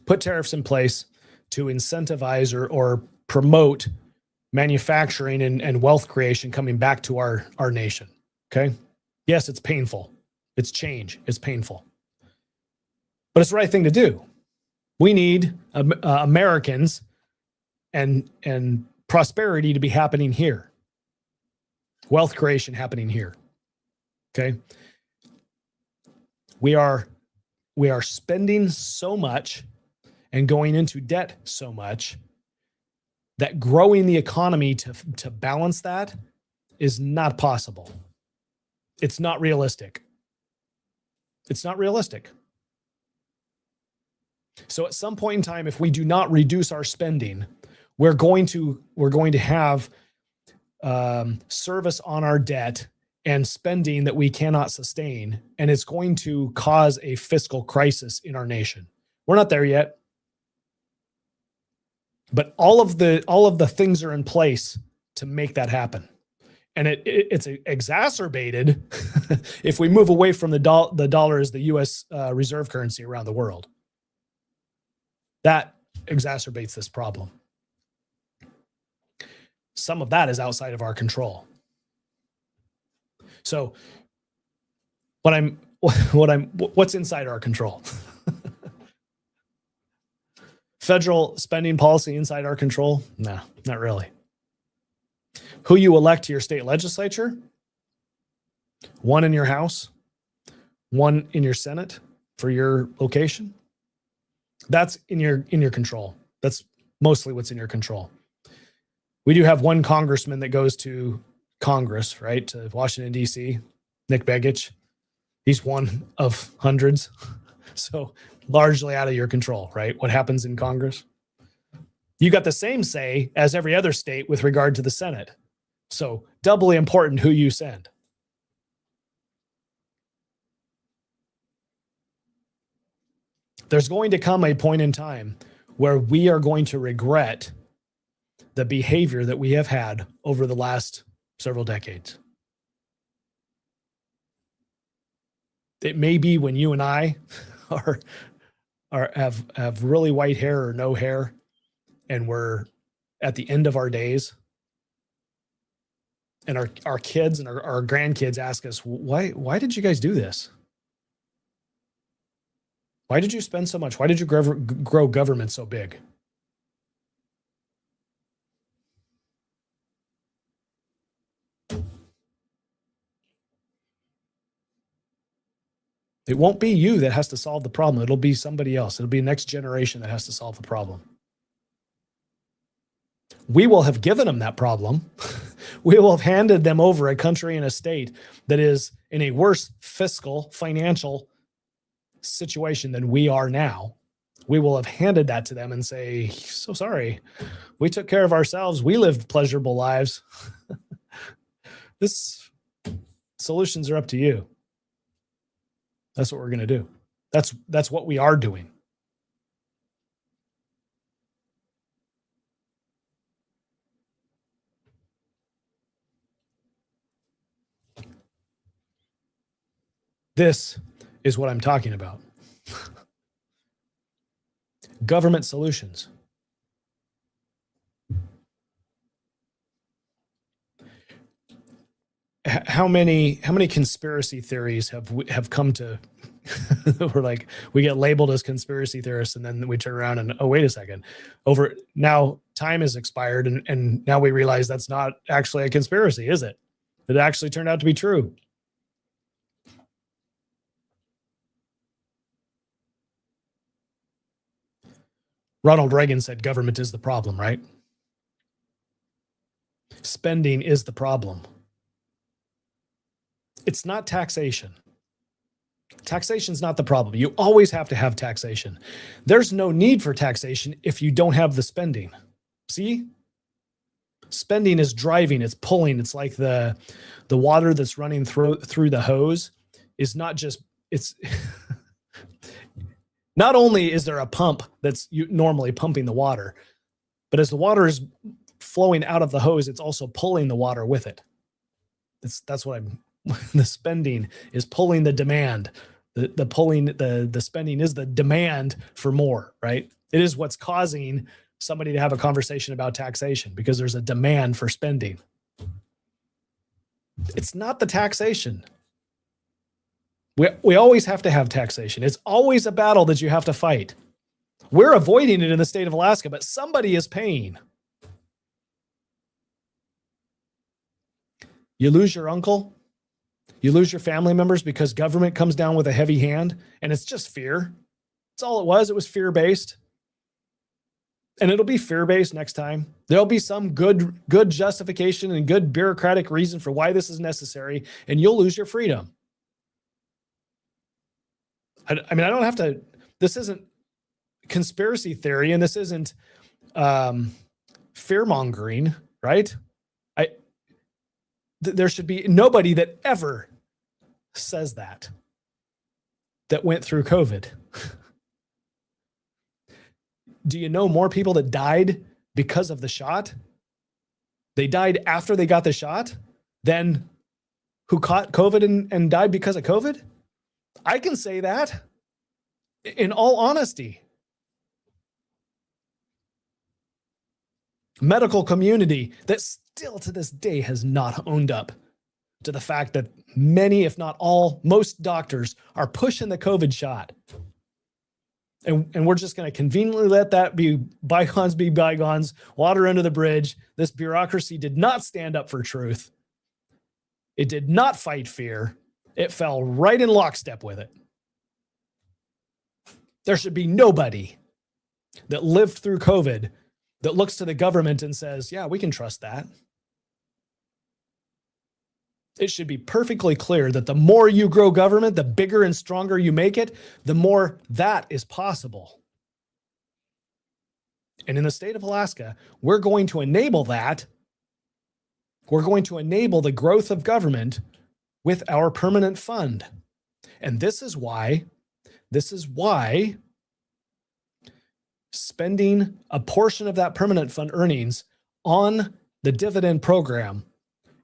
put tariffs in place to incentivize or promote manufacturing and wealth creation coming back to our nation. Okay. Yes, it's painful. It's change. It's painful. But it's the right thing to do. We need Americans and prosperity to be happening here. Wealth creation happening here. Okay. We are spending so much and going into debt so much that growing the economy to balance that is not possible. It's not realistic. It's not realistic. So at some point in time, if we do not reduce our spending, we're going to have service on our debt and spending that we cannot sustain, and it's going to cause a fiscal crisis in our nation. We're not there yet, but all of the things are in place to make that happen. And it's exacerbated if we move away from the dollar as the U.S. Reserve currency around the world. That exacerbates this problem. Some of that is outside of our control. So what's inside our control? Federal spending policy inside our control? No, not really. Who you elect to your state legislature? One in your House, one in your Senate for your location. That's in your control. That's mostly what's in your control. We do have one congressman that goes to Congress, right, to Washington, D.C., Nick Begich. He's one of hundreds. So largely out of your control, right? What happens in Congress? You got the same say as every other state with regard to the Senate. So doubly important who you send. There's going to come a point in time where we are going to regret the behavior that we have had over the last several decades. It may be when you and I have really white hair or no hair, and we're at the end of our days, and our kids and our grandkids ask us, why did you guys do this? Why did you spend so much? Why did you grow government so big? It won't be you that has to solve the problem. It'll be somebody else. It'll be the next generation that has to solve the problem. We will have given them that problem. We will have handed them over a country and a state that is in a worse fiscal, financial situation than we are now. We will have handed that to them and say, so sorry, we took care of ourselves. We lived pleasurable lives. This solutions are up to you. That's what we're going to do. That's what we are doing. This is what I'm talking about. Government solutions. How many conspiracy theories have come to we're like, we get labeled as conspiracy theorists, and then we turn around and, oh, wait a second, over now time has expired, and now we realize that's not actually a conspiracy, is it? It actually turned out to be true. Ronald Reagan said government is the problem, right? Spending is the problem. It's not taxation. Taxation is not the problem. You always have to have taxation. There's no need for taxation if you don't have the spending. See? Spending is driving, it's pulling. It's like the water that's running through the hose is not just, it's not only is there a pump that's normally pumping the water, but as the water is flowing out of the hose, it's also pulling the water with it. That's what the spending is pulling the demand. The spending is the demand for more, right? It is what's causing somebody to have a conversation about taxation, because there's a demand for spending. It's not the taxation. We always have to have taxation. It's always a battle that you have to fight. We're avoiding it in the state of Alaska, but somebody is paying. You lose your uncle, you lose your family members because government comes down with a heavy hand, and it's just fear. That's all it was. It was fear-based. And it'll be fear-based next time. There'll be some good justification and good bureaucratic reason for why this is necessary, and you'll lose your freedom. I mean, I don't have to, this isn't conspiracy theory, and this isn't fear-mongering, right? There should be nobody that ever says that went through COVID. Do you know more people that died because of the shot? They died after they got the shot than who caught COVID and died because of COVID? I can say that in all honesty. Medical community that still to this day has not owned up to the fact that many, if not all, most doctors are pushing the COVID shot. And we're just going to conveniently let that be bygones, water under the bridge. This bureaucracy did not stand up for truth. It did not fight fear. It fell right in lockstep with it. There should be nobody that lived through COVID that looks to the government and says, yeah, we can trust that. It should be perfectly clear that the more you grow government, the bigger and stronger you make it, the more that is possible. And in the state of Alaska, we're going to enable that. We're going to enable the growth of government with our permanent fund. And this is why spending a portion of that permanent fund earnings on the dividend program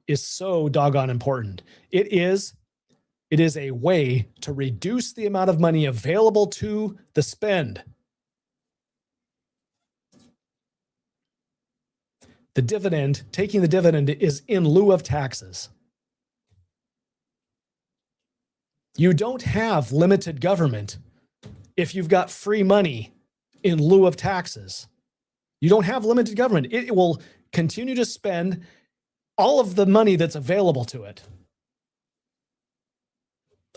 is so doggone important. It is a way to reduce the amount of money available to the spend. The dividend, taking the dividend, is in lieu of taxes. You don't have limited government if you've got free money in lieu of taxes. You don't have limited government. It will continue to spend all of the money that's available to it.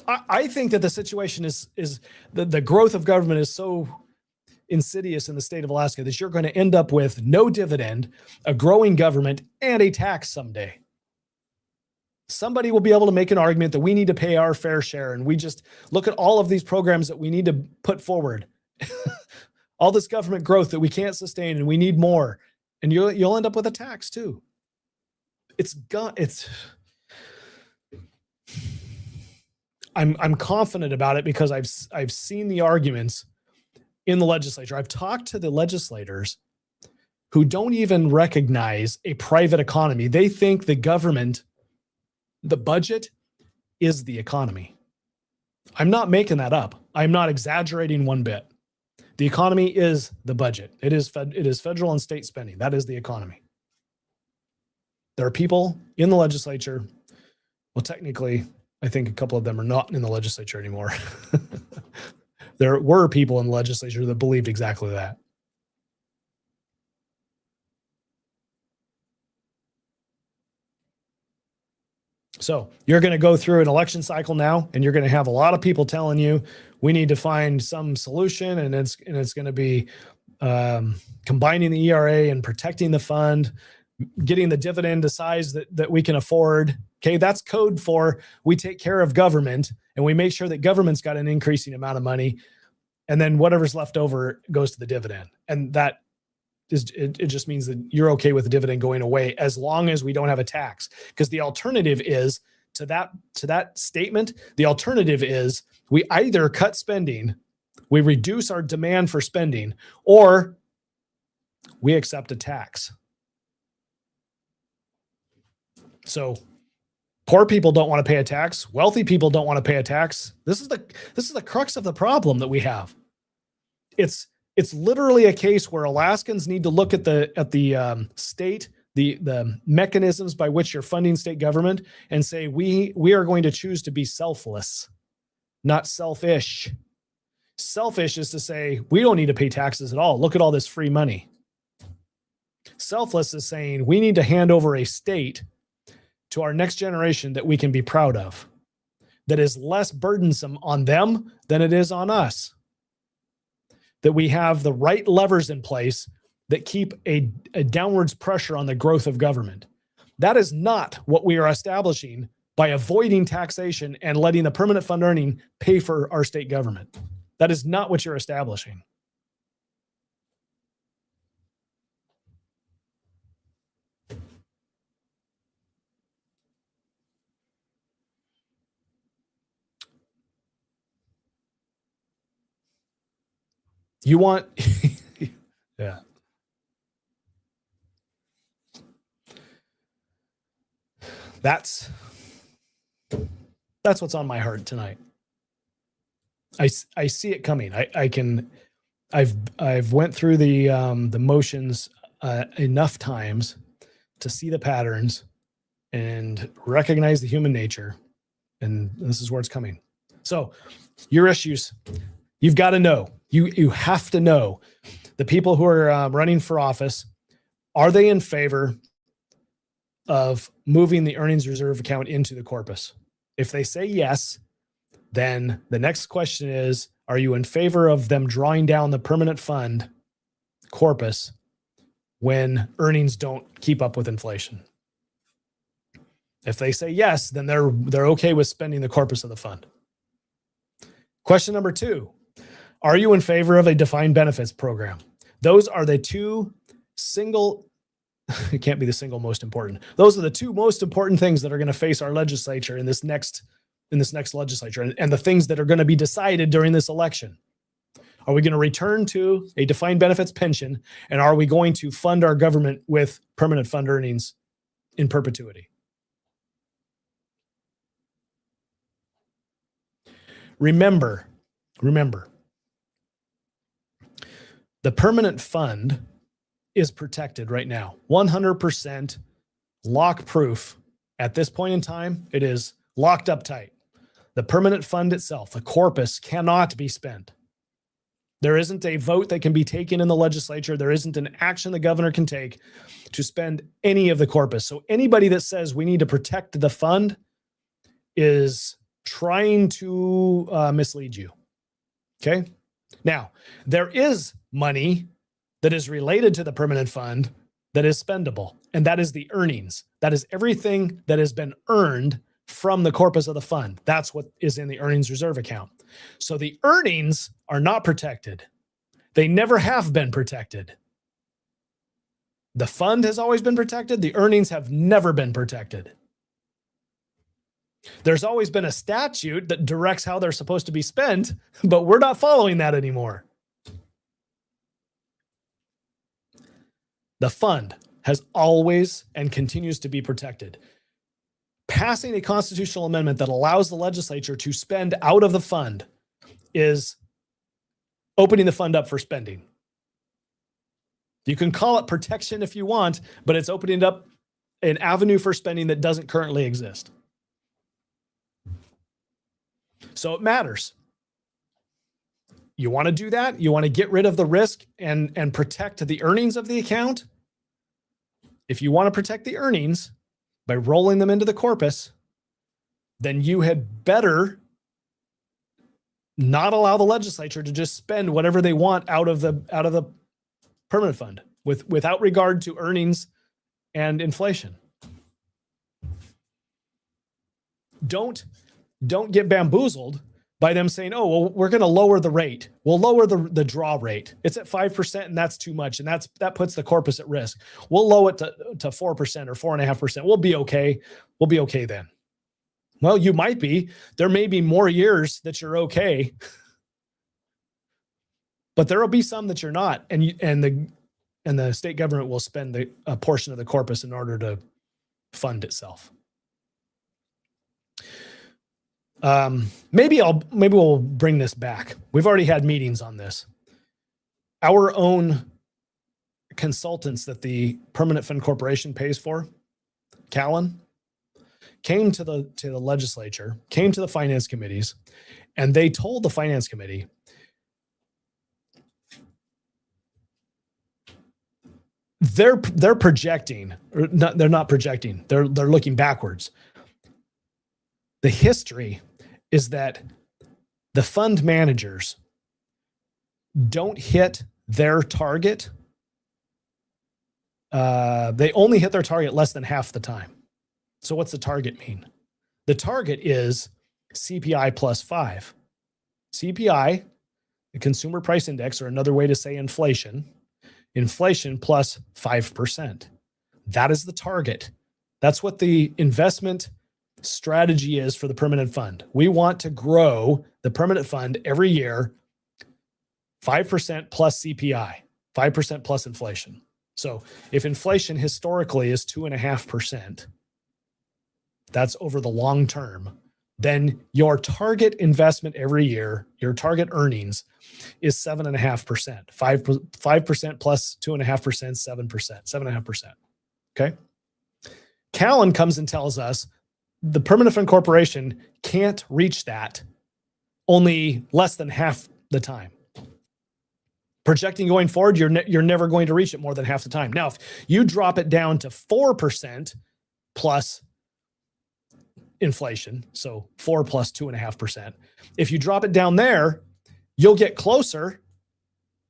I think that the situation is the growth of government is so insidious in the state of Alaska that you're going to end up with no dividend, a growing government, and a tax someday. Somebody will be able to make an argument that we need to pay our fair share, and we just look at all of these programs that we need to put forward. All this government growth that we can't sustain, and we need more. And you'll end up with a tax too. I'm confident about it because I've seen the arguments in the legislature. I've talked to the legislators who don't even recognize a private economy. They think the government, the budget, is the economy. I'm not making that up. I'm not exaggerating one bit. The economy is the budget. It is federal and state spending. That is the economy. There are people in the legislature. Well, technically, I think a couple of them are not in the legislature anymore. There were people in the legislature that believed exactly that. So you're going to go through an election cycle now, and you're going to have a lot of people telling you we need to find some solution, and it's going to be combining the ERA and protecting the fund, getting the dividend to size that we can afford. Okay, that's code for we take care of government and we make sure that government's got an increasing amount of money, and then whatever's left over goes to the dividend. And that is, it just means that you're okay with the dividend going away as long as we don't have a tax. Because the alternative is to that statement, the alternative is we either cut spending, we reduce our demand for spending, or we accept a tax. So poor people don't want to pay a tax. Wealthy people don't want to pay a tax. This is the crux of the problem that we have. It's literally a case where Alaskans need to look at the state, the mechanisms by which you're funding state government, and say we are going to choose to be selfless, not selfish. Selfish is to say we don't need to pay taxes at all. Look at all this free money. Selfless is saying we need to hand over a state to our next generation that we can be proud of, that is less burdensome on them than it is on us, that we have the right levers in place that keep a downwards pressure on the growth of government. That is not what we are establishing by avoiding taxation and letting the permanent fund earning pay for our state government. That is not what you're establishing. You want, yeah. That's what's on my heart tonight. I see it coming. I've went through the motions enough times to see the patterns and recognize the human nature, and this is where it's coming. So your issues, you've got to know. You have to know the people who are running for office. Are they in favor of moving the earnings reserve account into the corpus? If they say yes, then the next question is, are you in favor of them drawing down the permanent fund corpus when earnings don't keep up with inflation? If they say yes, then they're okay with spending the corpus of the fund. Question number 2, are you in favor of a defined benefits program? Those are the two single, it can't be the single most important. Those are the two most important things that are going to face our legislature in this next legislature, and the things that are going to be decided during this election. Are we going to return to a defined benefits pension, and are we going to fund our government with permanent fund earnings in perpetuity? Remember, the permanent fund is protected right now. 100% lock proof. At this point in time, it is locked up tight. The permanent fund itself, the corpus, cannot be spent. There isn't a vote that can be taken in the legislature. There isn't an action the governor can take to spend any of the corpus. So anybody that says we need to protect the fund is trying to mislead you. Okay? Now, there is money that is related to the permanent fund that is spendable, and that is the earnings. That is everything that has been earned from the corpus of the fund. That's what is in the earnings reserve account. So the earnings are not protected. They never have been protected. The fund has always been protected. The earnings have never been protected. There's always been a statute that directs how they're supposed to be spent, but we're not following that anymore. The fund has always and continues to be protected. Passing a constitutional amendment that allows the legislature to spend out of the fund is opening the fund up for spending. You can call it protection if you want, but it's opening up an avenue for spending that doesn't currently exist. So it matters. You want to do that? You want to get rid of the risk and protect the earnings of the account? If you want to protect the earnings by rolling them into the corpus, then you had better not allow the legislature to just spend whatever they want out of the permanent fund without regard to earnings and inflation. Don't get bamboozled by them saying, oh, well, we're going to lower the rate. We'll lower the draw rate. It's at 5% and that's too much. And that puts the corpus at risk. We'll lower it to 4% or 4.5%. We'll be okay. We'll be okay then. Well, you might be. There may be more years that you're okay, but there will be some that you're not. And the state government will spend a portion of the corpus in order to fund itself. Maybe we'll bring this back. We've already had meetings on this. Our own consultants that the Permanent Fund Corporation pays for, Callan, came to the legislature, came to the finance committees, and they told the finance committee they're projecting, or not, they're not projecting. They're looking backwards. The history is that the fund managers don't hit their target. They only hit their target less than half the time. So what's the target mean? The target is CPI plus 5. CPI, the Consumer Price Index, or another way to say inflation plus 5%. That is the target. That's what the investment strategy is for the permanent fund. We want to grow the permanent fund every year 5% plus CPI, 5% plus inflation. So if inflation historically is 2.5%, that's over the long term, then your target investment every year, your target earnings is 7.5%. 5% plus 2.5%, 7%, 7.5%. Okay. Callan comes and tells us the permanent fund corporation can't reach that only less than half the time. Projecting going forward, you're never going to reach it more than half the time. Now, if you drop it down to 4% plus inflation, so 4 plus 2.5%, if you drop it down there, you'll get closer,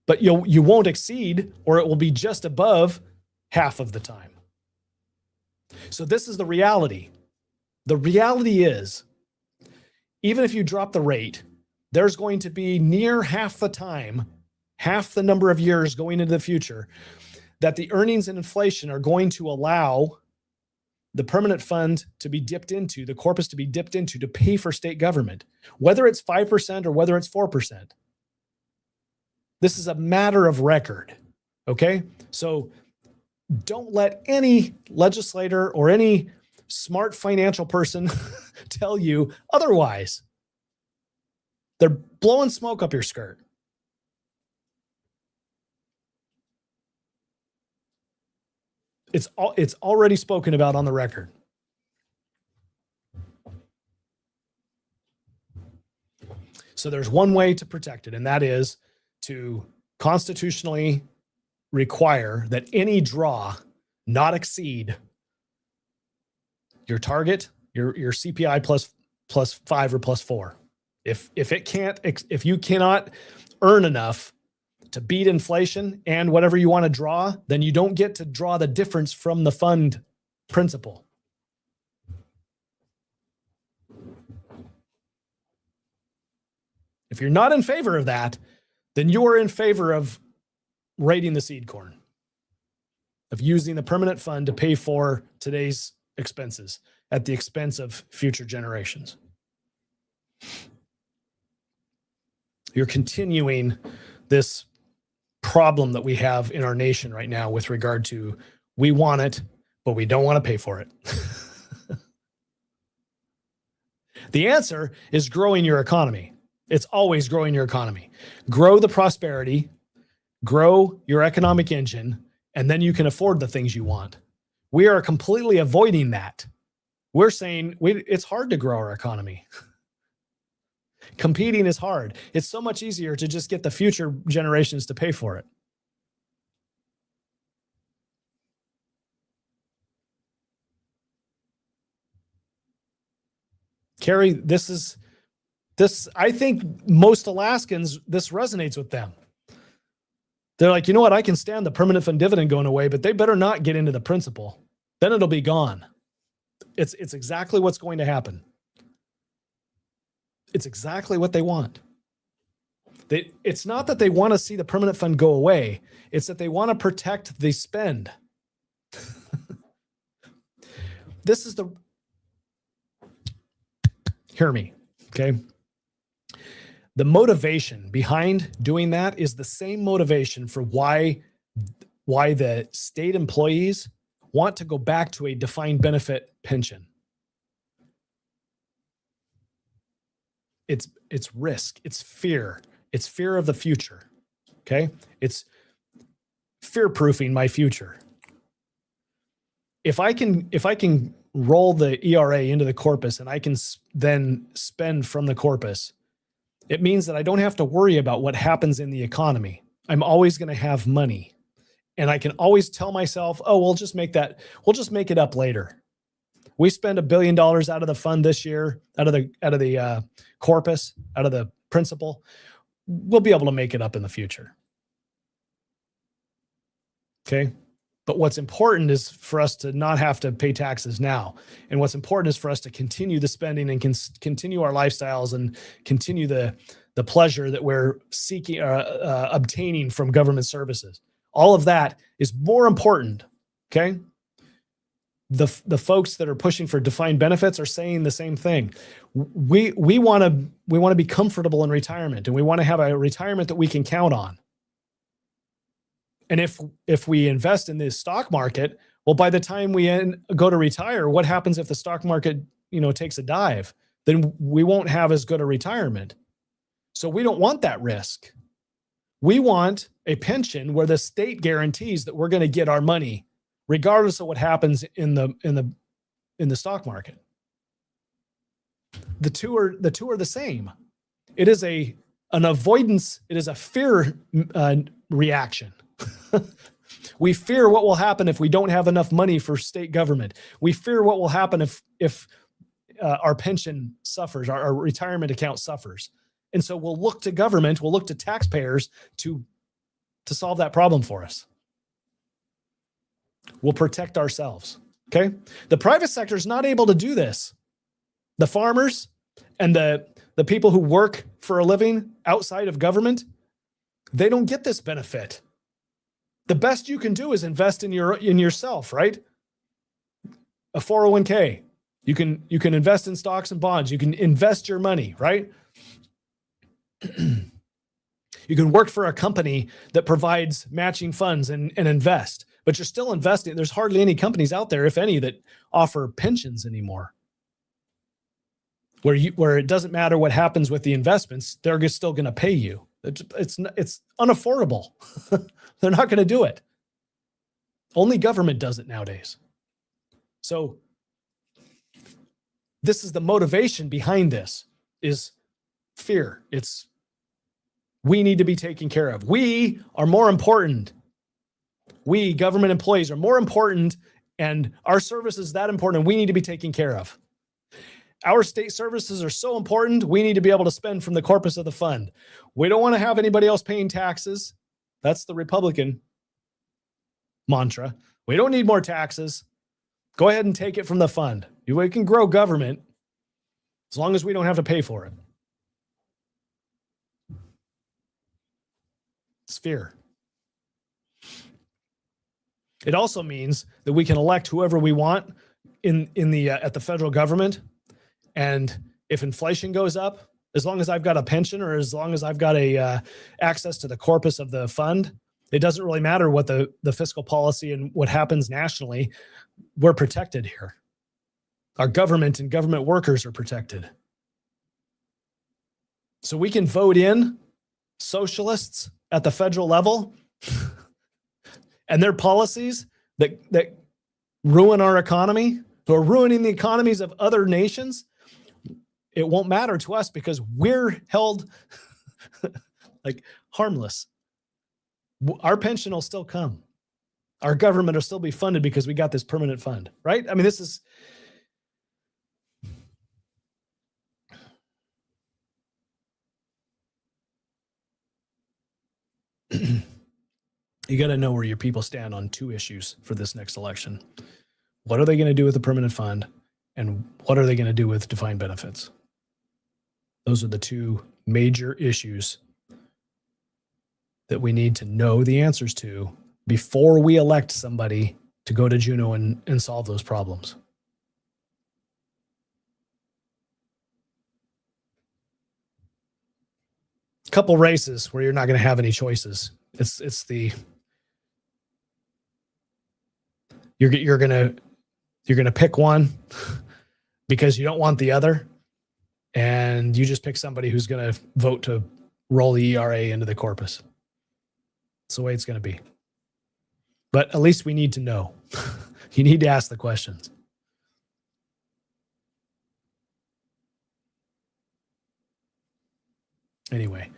but you won't exceed, or it will be just above half of the time. So this is the reality. The reality is, even if you drop the rate, there's going to be near half the time, half the number of years going into the future, that the earnings and inflation are going to allow the permanent fund to be dipped into, the corpus to be dipped into to pay for state government, whether it's 5% or whether it's 4%. This is a matter of record, okay? So don't let any legislator or any smart financial person tell you otherwise. They're blowing smoke up your skirt. It's already spoken about on the record. So there's one way to protect it, and that is to constitutionally require that any draw not exceed your target, your CPI plus 5 or plus 4. If you cannot earn enough to beat inflation and whatever you want to draw, then you don't get to draw the difference from the fund principal. If you're not in favor of that, then you are in favor of raiding the seed corn, of using the permanent fund to pay for today's expenses at the expense of future generations. You're continuing this problem that we have in our nation right now with regard to we want it, but we don't want to pay for it. The answer is growing your economy. It's always growing your economy. Grow the prosperity, grow your economic engine, and then you can afford the things you want. We are completely avoiding that. We're saying it's hard to grow our economy. Competing is hard. It's so much easier to just get the future generations to pay for it. Carrie, I think most Alaskans, this resonates with them. They're like, you know what? I can stand the permanent fund dividend going away, but they better not get into the principal. Then it'll be gone. It's exactly what's going to happen. It's exactly what they want. It's not that they want to see the permanent fund go away. It's that they want to protect the spend. Hear me, okay? The motivation behind doing that is the same motivation for why the state employees want to go back to a defined benefit pension. It's risk, it's fear of the future, okay? It's fear-proofing my future. If I can roll the ERA into the corpus and I can then spend from the corpus, it means that I don't have to worry about what happens in the economy. I'm always going to have money. And I can always tell myself, oh, we'll just make it up later. We spend $1 billion out of the fund this year, out of the corpus, out of the principal. We'll be able to make it up in the future. Okay. But what's important is for us to not have to pay taxes now. And what's important is for us to continue the spending and continue our lifestyles and continue the pleasure that we're seeking, obtaining from government services. All of that is more important, okay? the folks that are pushing for defined benefits are saying the same thing. We want to be comfortable in retirement, and we want to have a retirement that we can count on. And if we invest in the stock market, well, by the time we go to retire, what happens if the stock market, takes a dive? Then we won't have as good a retirement. So we don't want that risk. We want a pension where the state guarantees that we're going to get our money regardless of what happens in the stock market. The two are the same. It is an avoidance. It is a fear reaction. We fear what will happen if we don't have enough money for state government. We fear what will happen if our pension suffers, our retirement account suffers. And so we'll look to government, we'll look to taxpayers to solve that problem for us. We'll protect ourselves. Okay. The private sector is not able to do this. The farmers and the people who work for a living outside of government, they don't get this benefit. The best you can do is invest in yourself, right? A 401k. You can invest in stocks and bonds. You can invest your money, right? You can work for a company that provides matching funds and invest, but you're still investing. There's hardly any companies out there, if any, that offer pensions anymore. Where it doesn't matter what happens with the investments, they're still going to pay you. It's unaffordable. They're not going to do it. Only government does it nowadays. So this is the motivation behind this, is fear. We need to be taken care of. We are more important. We, government employees, are more important, and our service is that important, and we need to be taken care of. Our state services are so important, we need to be able to spend from the corpus of the fund. We don't want to have anybody else paying taxes. That's the Republican mantra. We don't need more taxes. Go ahead and take it from the fund. We can grow government as long as we don't have to pay for it. It's fear. It also means that we can elect whoever we want at the federal government. And if inflation goes up, as long as I've got a pension or as long as I've got access to the corpus of the fund, it doesn't really matter what the fiscal policy and what happens nationally. We're protected here. Our government and government workers are protected. So we can vote in socialists at the federal level and their policies that ruin our economy, who are ruining the economies of other nations. It won't matter to us because we're held like harmless. Our pension will still come. Our government will still be funded because we got this permanent fund, right? I mean, this is... You got to know where your people stand on two issues for this next election. What are they going to do with the permanent fund? And what are they going to do with defined benefits? Those are the two major issues that we need to know the answers to before we elect somebody to go to Juneau and solve those problems. Couple races where you're not going to have any choices. You're going to pick one because you don't want the other, and you just pick somebody who's going to vote to roll the ERA into the corpus. It's the way it's going to be. But at least we need to know. You need to ask the questions. Anyway.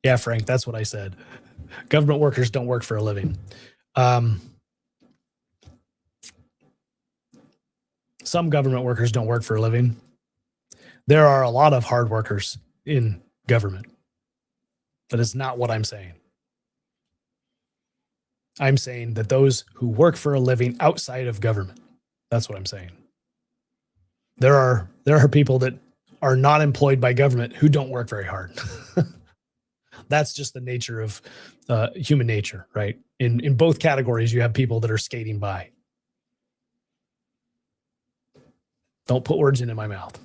Yeah, Frank, that's what I said. Government workers don't work for a living. Some government workers don't work for a living. There are a lot of hard workers in government. That is not what I'm saying. I'm saying that those who work for a living outside of government, that's what I'm saying. There are people that are not employed by government who don't work very hard. That's just the nature of human nature, right? In both categories, you have people that are skating by. Don't put words into my mouth.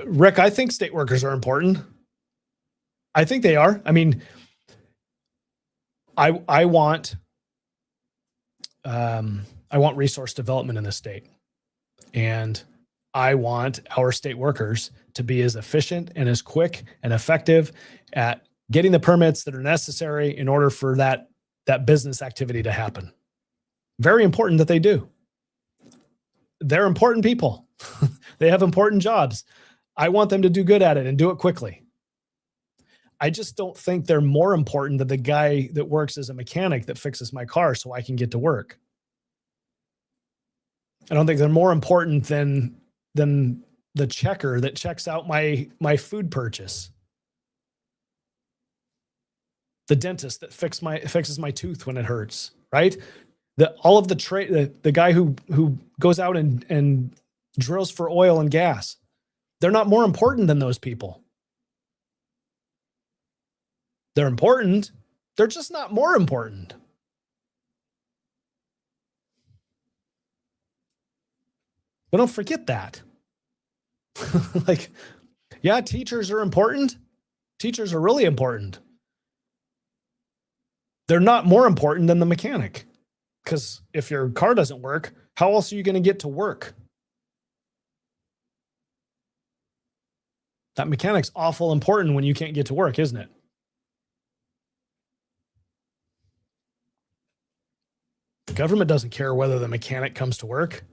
Rick, I think state workers are important. I think they are. I mean, I want resource development in the state, and I want our state workers to be as efficient and as quick and effective at getting the permits that are necessary in order for that business activity to happen. Very important that they do. They're important people. They have important jobs. I want them to do good at it and do it quickly. I just don't think they're more important than the guy that works as a mechanic that fixes my car so I can get to work. I don't think they're more important than the checker that checks out my food purchase. The dentist that fixes my tooth when it hurts, right? The guy who goes out and drills for oil and gas. They're not more important than those people. They're important. They're just not more important. But don't forget that. Like, yeah, teachers are important. Teachers are really important. They're not more important than the mechanic. Because if your car doesn't work, how else are you going to get to work? That mechanic's awful important when you can't get to work, isn't it? The government doesn't care whether the mechanic comes to work.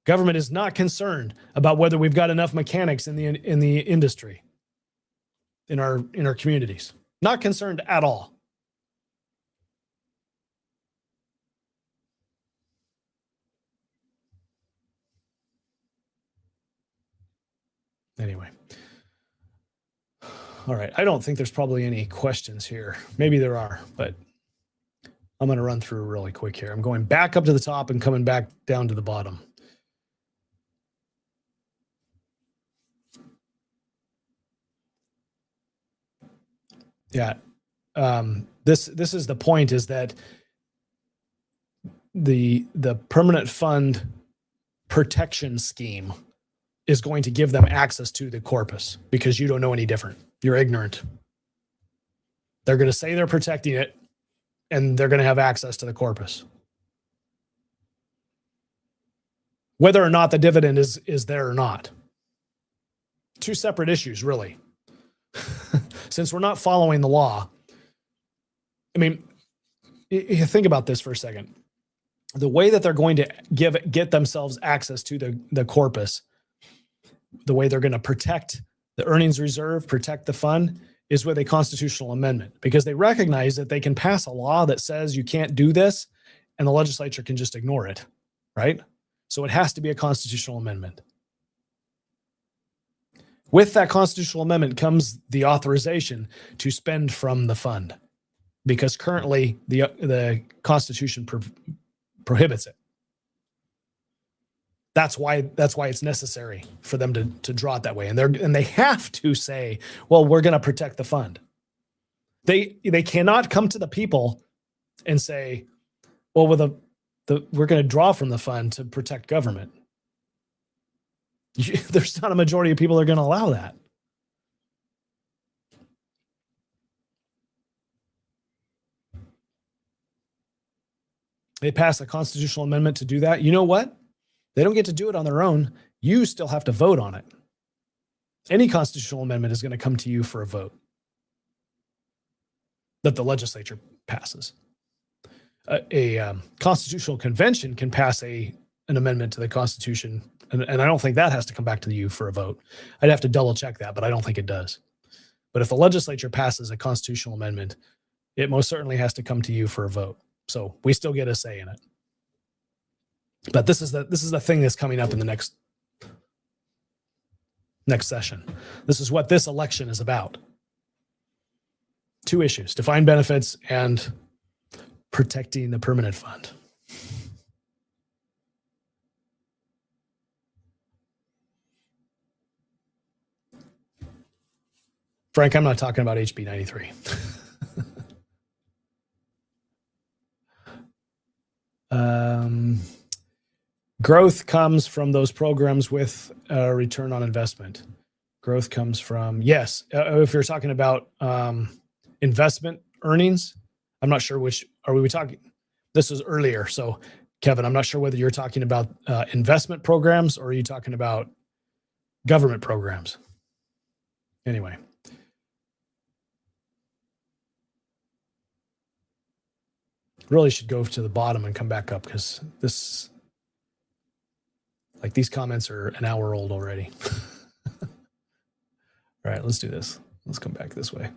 Government is not concerned about whether we've got enough mechanics in the industry, in our communities. Not concerned at all. Anyway. All right. I don't think there's probably any questions here. Maybe there are, but I'm going to run through really quick here. I'm going back up to the top and coming back down to the bottom. Yeah. This is the point, is that the permanent fund protection scheme is going to give them access to the corpus because you don't know any different. You're ignorant. They're going to say they're protecting it, and they're going to have access to the corpus. Whether or not the dividend is there or not. Two separate issues, really. Since we're not following the law. I mean, you think about this for a second. The way that they're going to get themselves access to the corpus, the way they're going to protect the earnings reserve, protect the fund, is with a constitutional amendment, because they recognize that they can pass a law that says you can't do this and the legislature can just ignore it, right? So it has to be a constitutional amendment. With that constitutional amendment comes the authorization to spend from the fund, because currently the Constitution prohibits it. That's why it's necessary for them to draw it that way, and they have to say, well, we're going to protect the fund. They cannot come to the people and say, well, we're going to draw from the fund to protect government. There's not a majority of people that are going to allow that. They pass a constitutional amendment to do that. You know what? They don't get to do it on their own. You still have to vote on it. Any constitutional amendment is going to come to you for a vote that the legislature passes. A constitutional convention can pass an amendment to the Constitution, and I don't think that has to come back to you for a vote. I'd have to double check that, but I don't think it does. But if the legislature passes a constitutional amendment, it most certainly has to come to you for a vote. So we still get a say in it. But this is the thing that's coming up in the next session. This is what this election is about. Two issues: defined benefits and protecting the permanent fund. Frank, I'm not talking about HB 93. Growth comes from those programs with a return on investment. Growth comes from, yes, if you're talking about investment earnings, I'm not sure which, are we talking, this was earlier. So Kevin, I'm not sure whether you're talking about investment programs or are you talking about government programs? Anyway. Really should go to the bottom and come back up because this, like these comments are an hour old already. All right, let's do this. Let's come back this way.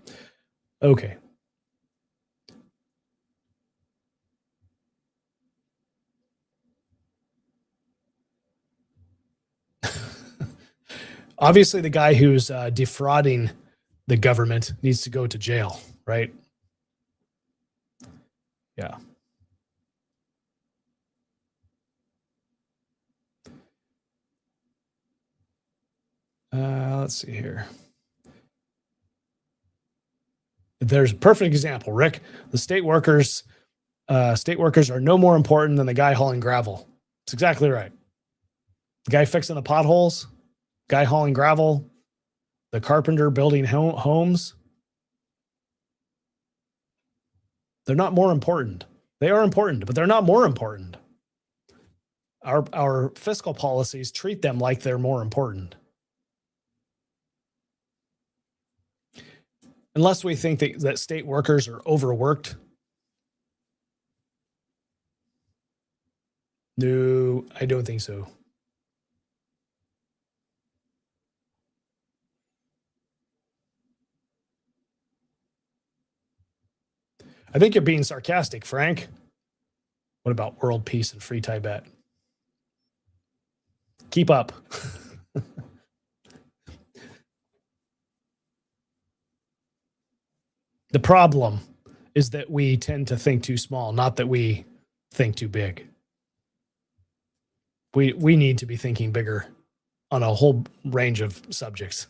Okay. Obviously, the guy who's defrauding the government needs to go to jail, right? Yeah. Let's see here. There's a perfect example, Rick. The state workers are no more important than the guy hauling gravel. That's exactly right. The guy fixing the potholes, guy hauling gravel, the carpenter building homes. They're not more important. They are important, but they're not more important. Our fiscal policies treat them like they're more important. Unless we think that state workers are overworked. No, I don't think so. I think you're being sarcastic, Frank. What about world peace and free Tibet? Keep up. The problem is that we tend to think too small, not that we think too big. We need to be thinking bigger on a whole range of subjects.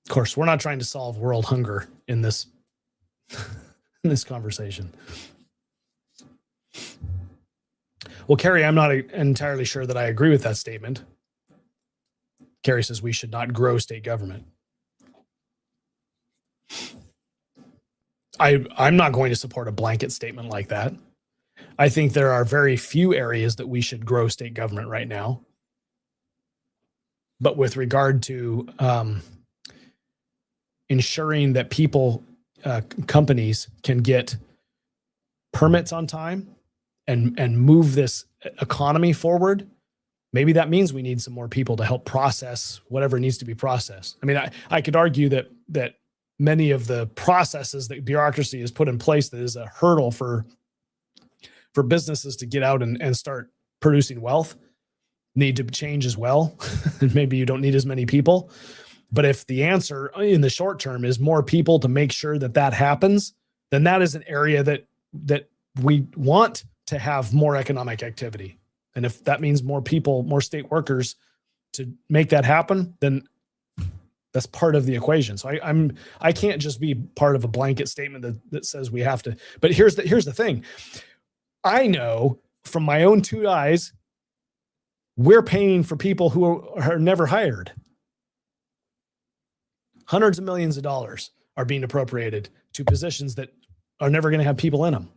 Of course, we're not trying to solve world hunger in this in this conversation. Well, Carrie, I'm not entirely sure that I agree with that statement. Carrie says we should not grow state government. I'm not going to support a blanket statement like that. I think there are very few areas that we should grow state government right now. But with regard to ensuring that people, companies can get permits on time and move this economy forward, maybe that means we need some more people to help process whatever needs to be processed. I mean, I could argue that many of the processes that bureaucracy has put in place that is a hurdle for businesses to get out and start producing wealth need to change as well. And maybe you don't need as many people. But if the answer in the short term is more people to make sure that that happens, then that is an area that we want to have more economic activity. And if that means more people, more state workers to make that happen, then that's part of the equation. So I can't just be part of a blanket statement that says we have to. But here's the thing. I know from my own two eyes, we're paying for people who are never hired. Hundreds of millions of dollars are being appropriated to positions that are never going to have people in them.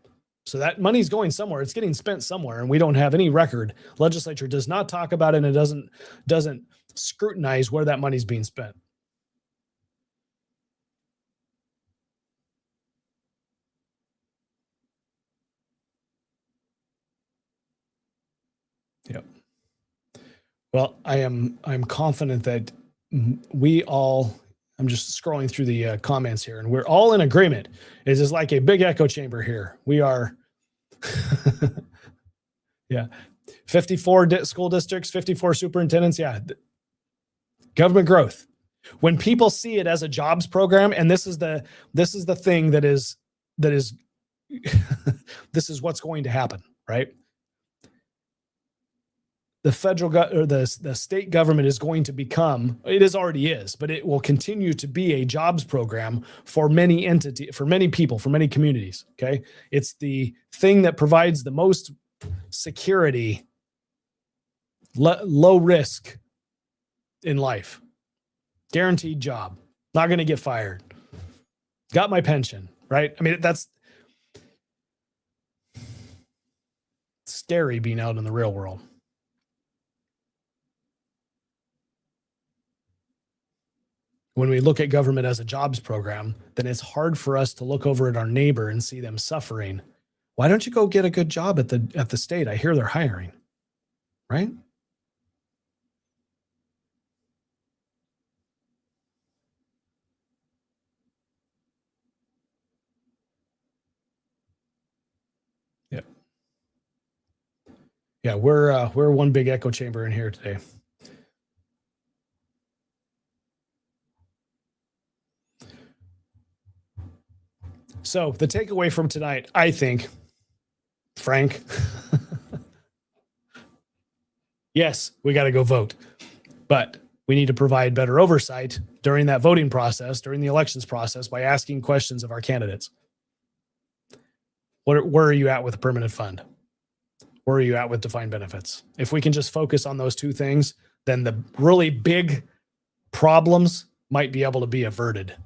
So that money's going somewhere. It's getting spent somewhere, and we don't have any record. Legislature does not talk about it, and it doesn't scrutinize where that money's being spent. Yep. Well, I'm confident that we all, I'm just scrolling through the comments here, and we're all in agreement. It is like a big echo chamber here. We are, yeah, 54 school districts, 54 superintendents. Yeah, government growth. When people see it as a jobs program, and this is the thing that is this is what's going to happen, right? the federal or the state government is going to become, it already is, but it will continue to be a jobs program for many entities, for many people, for many communities. Okay. It's the thing that provides the most security, low risk in life, guaranteed job, not going to get fired, got my pension, right? I mean, that's scary being out in the real world. When we look at government as a jobs program, then it's hard for us to look over at our neighbor and see them suffering. Why don't you go get a good job at the state? I hear they're hiring, right? Yeah. Yeah, we're one big echo chamber in here today. So the takeaway from tonight, I think, Frank, yes, we got to go vote, but we need to provide better oversight during that voting process, during the elections process, by asking questions of our candidates. Where are you at with a permanent fund? Where are you at with defined benefits? If we can just focus on those two things, then the really big problems might be able to be averted.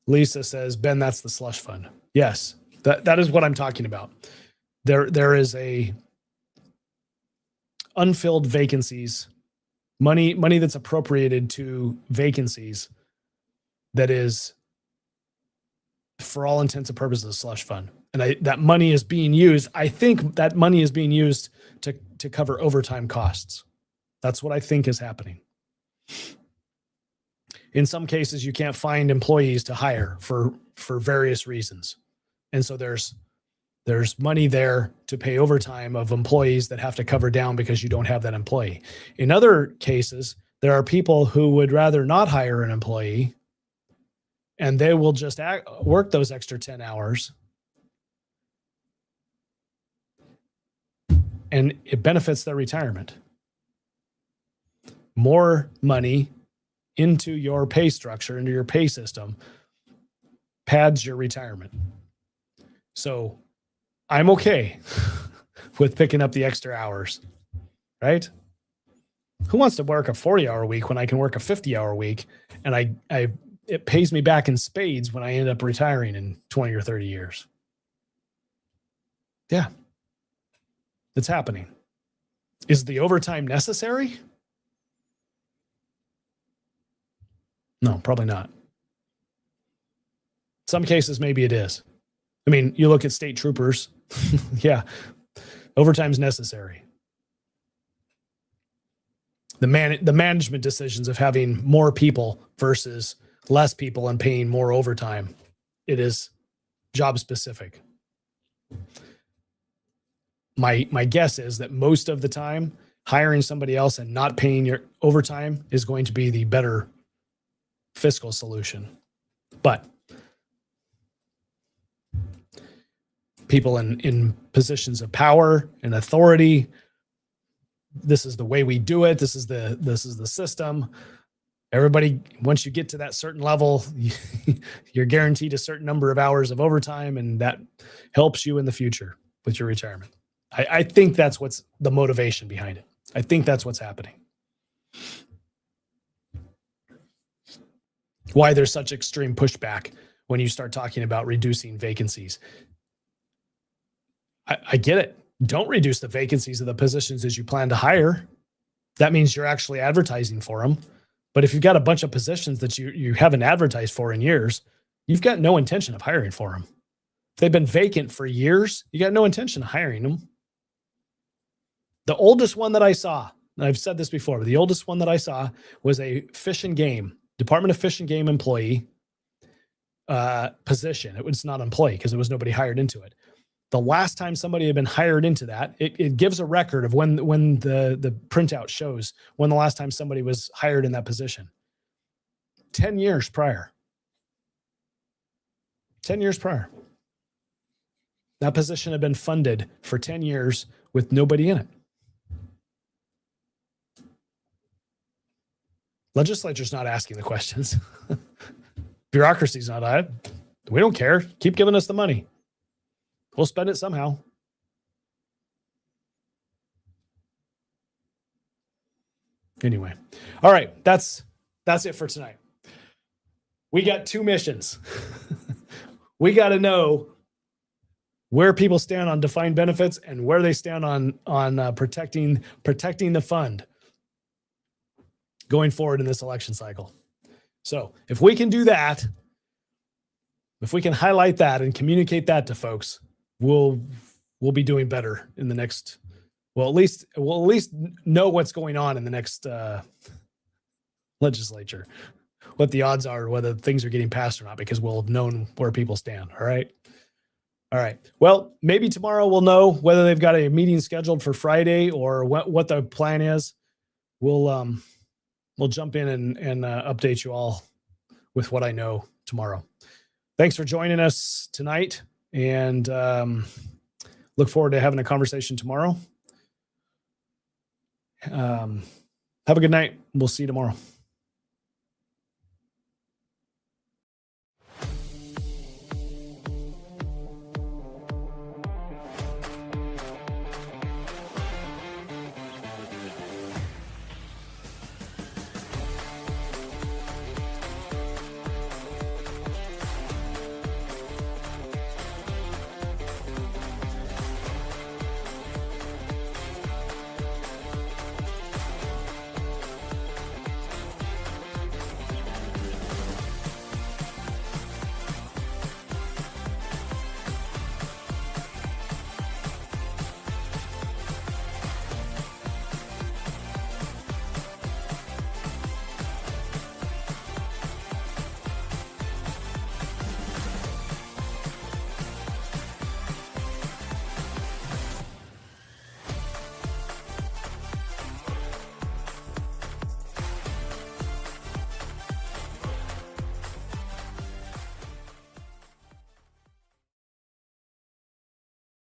Lisa says, Ben, that's the slush fund. Yes, that is what I'm talking about. There is a unfilled vacancies, money that's appropriated to vacancies that is, for all intents and purposes, a slush fund. And that money is being used. I think that money is being used to cover overtime costs. That's what I think is happening. In some cases, you can't find employees to hire for various reasons. And so there's money there to pay overtime of employees that have to cover down because you don't have that employee. In other cases, there are people who would rather not hire an employee, and they will just work those extra 10 hours. And it benefits their retirement. More money into your pay structure, into your pay system, pads your retirement. So I'm okay with picking up the extra hours, right? Who wants to work a 40-hour week when I can work a 50-hour week, and it pays me back in spades when I end up retiring in 20 or 30 years? Yeah, it's happening. Is the overtime necessary? No, probably not. Some cases, maybe it is. I mean, you look at state troopers. Yeah, overtime's necessary. The management decisions of having more people versus less people and paying more overtime, it is job specific. My guess is that most of the time, hiring somebody else and not paying your overtime is going to be the better fiscal solution. But people in positions of power and authority, this is the way we do it. This is the system. Everybody, once you get to that certain level, you're guaranteed a certain number of hours of overtime, and that helps you in the future with your retirement. I think that's what's the motivation behind it. I think that's what's happening. Why there's such extreme pushback when you start talking about reducing vacancies. I get it. Don't reduce the vacancies of the positions as you plan to hire. That means you're actually advertising for them. But if you've got a bunch of positions that you haven't advertised for in years, you've got no intention of hiring for them. If they've been vacant for years, you got no intention of hiring them. The oldest one that I saw, and I've said this before, but the oldest one that I saw was a Fish and Game, Department of Fish and Game employee position. It was not employee because there was nobody hired into it. The last time somebody had been hired into that, it gives a record of when the printout shows when the last time somebody was hired in that position. 10 years prior. 10 years prior. That position had been funded for 10 years with nobody in it. Legislature's not asking the questions. Bureaucracy's not at it. We don't care. Keep giving us the money. We'll spend it somehow. Anyway. All right. That's it for tonight. We got 2 missions. We got to know where people stand on defined benefits and where they stand on protecting the fund going forward in this election cycle. So if we can do that, if we can highlight that and communicate that to folks, we'll be doing better in the next. We'll at least know what's going on in the next legislature, what the odds are, whether things are getting passed or not, because we'll have known where people stand. All right. Well, maybe tomorrow we'll know whether they've got a meeting scheduled for Friday or what the plan is. We'll jump in and update you all with what I know tomorrow. Thanks for joining us tonight, and look forward to having a conversation tomorrow. Have a good night. We'll see you tomorrow.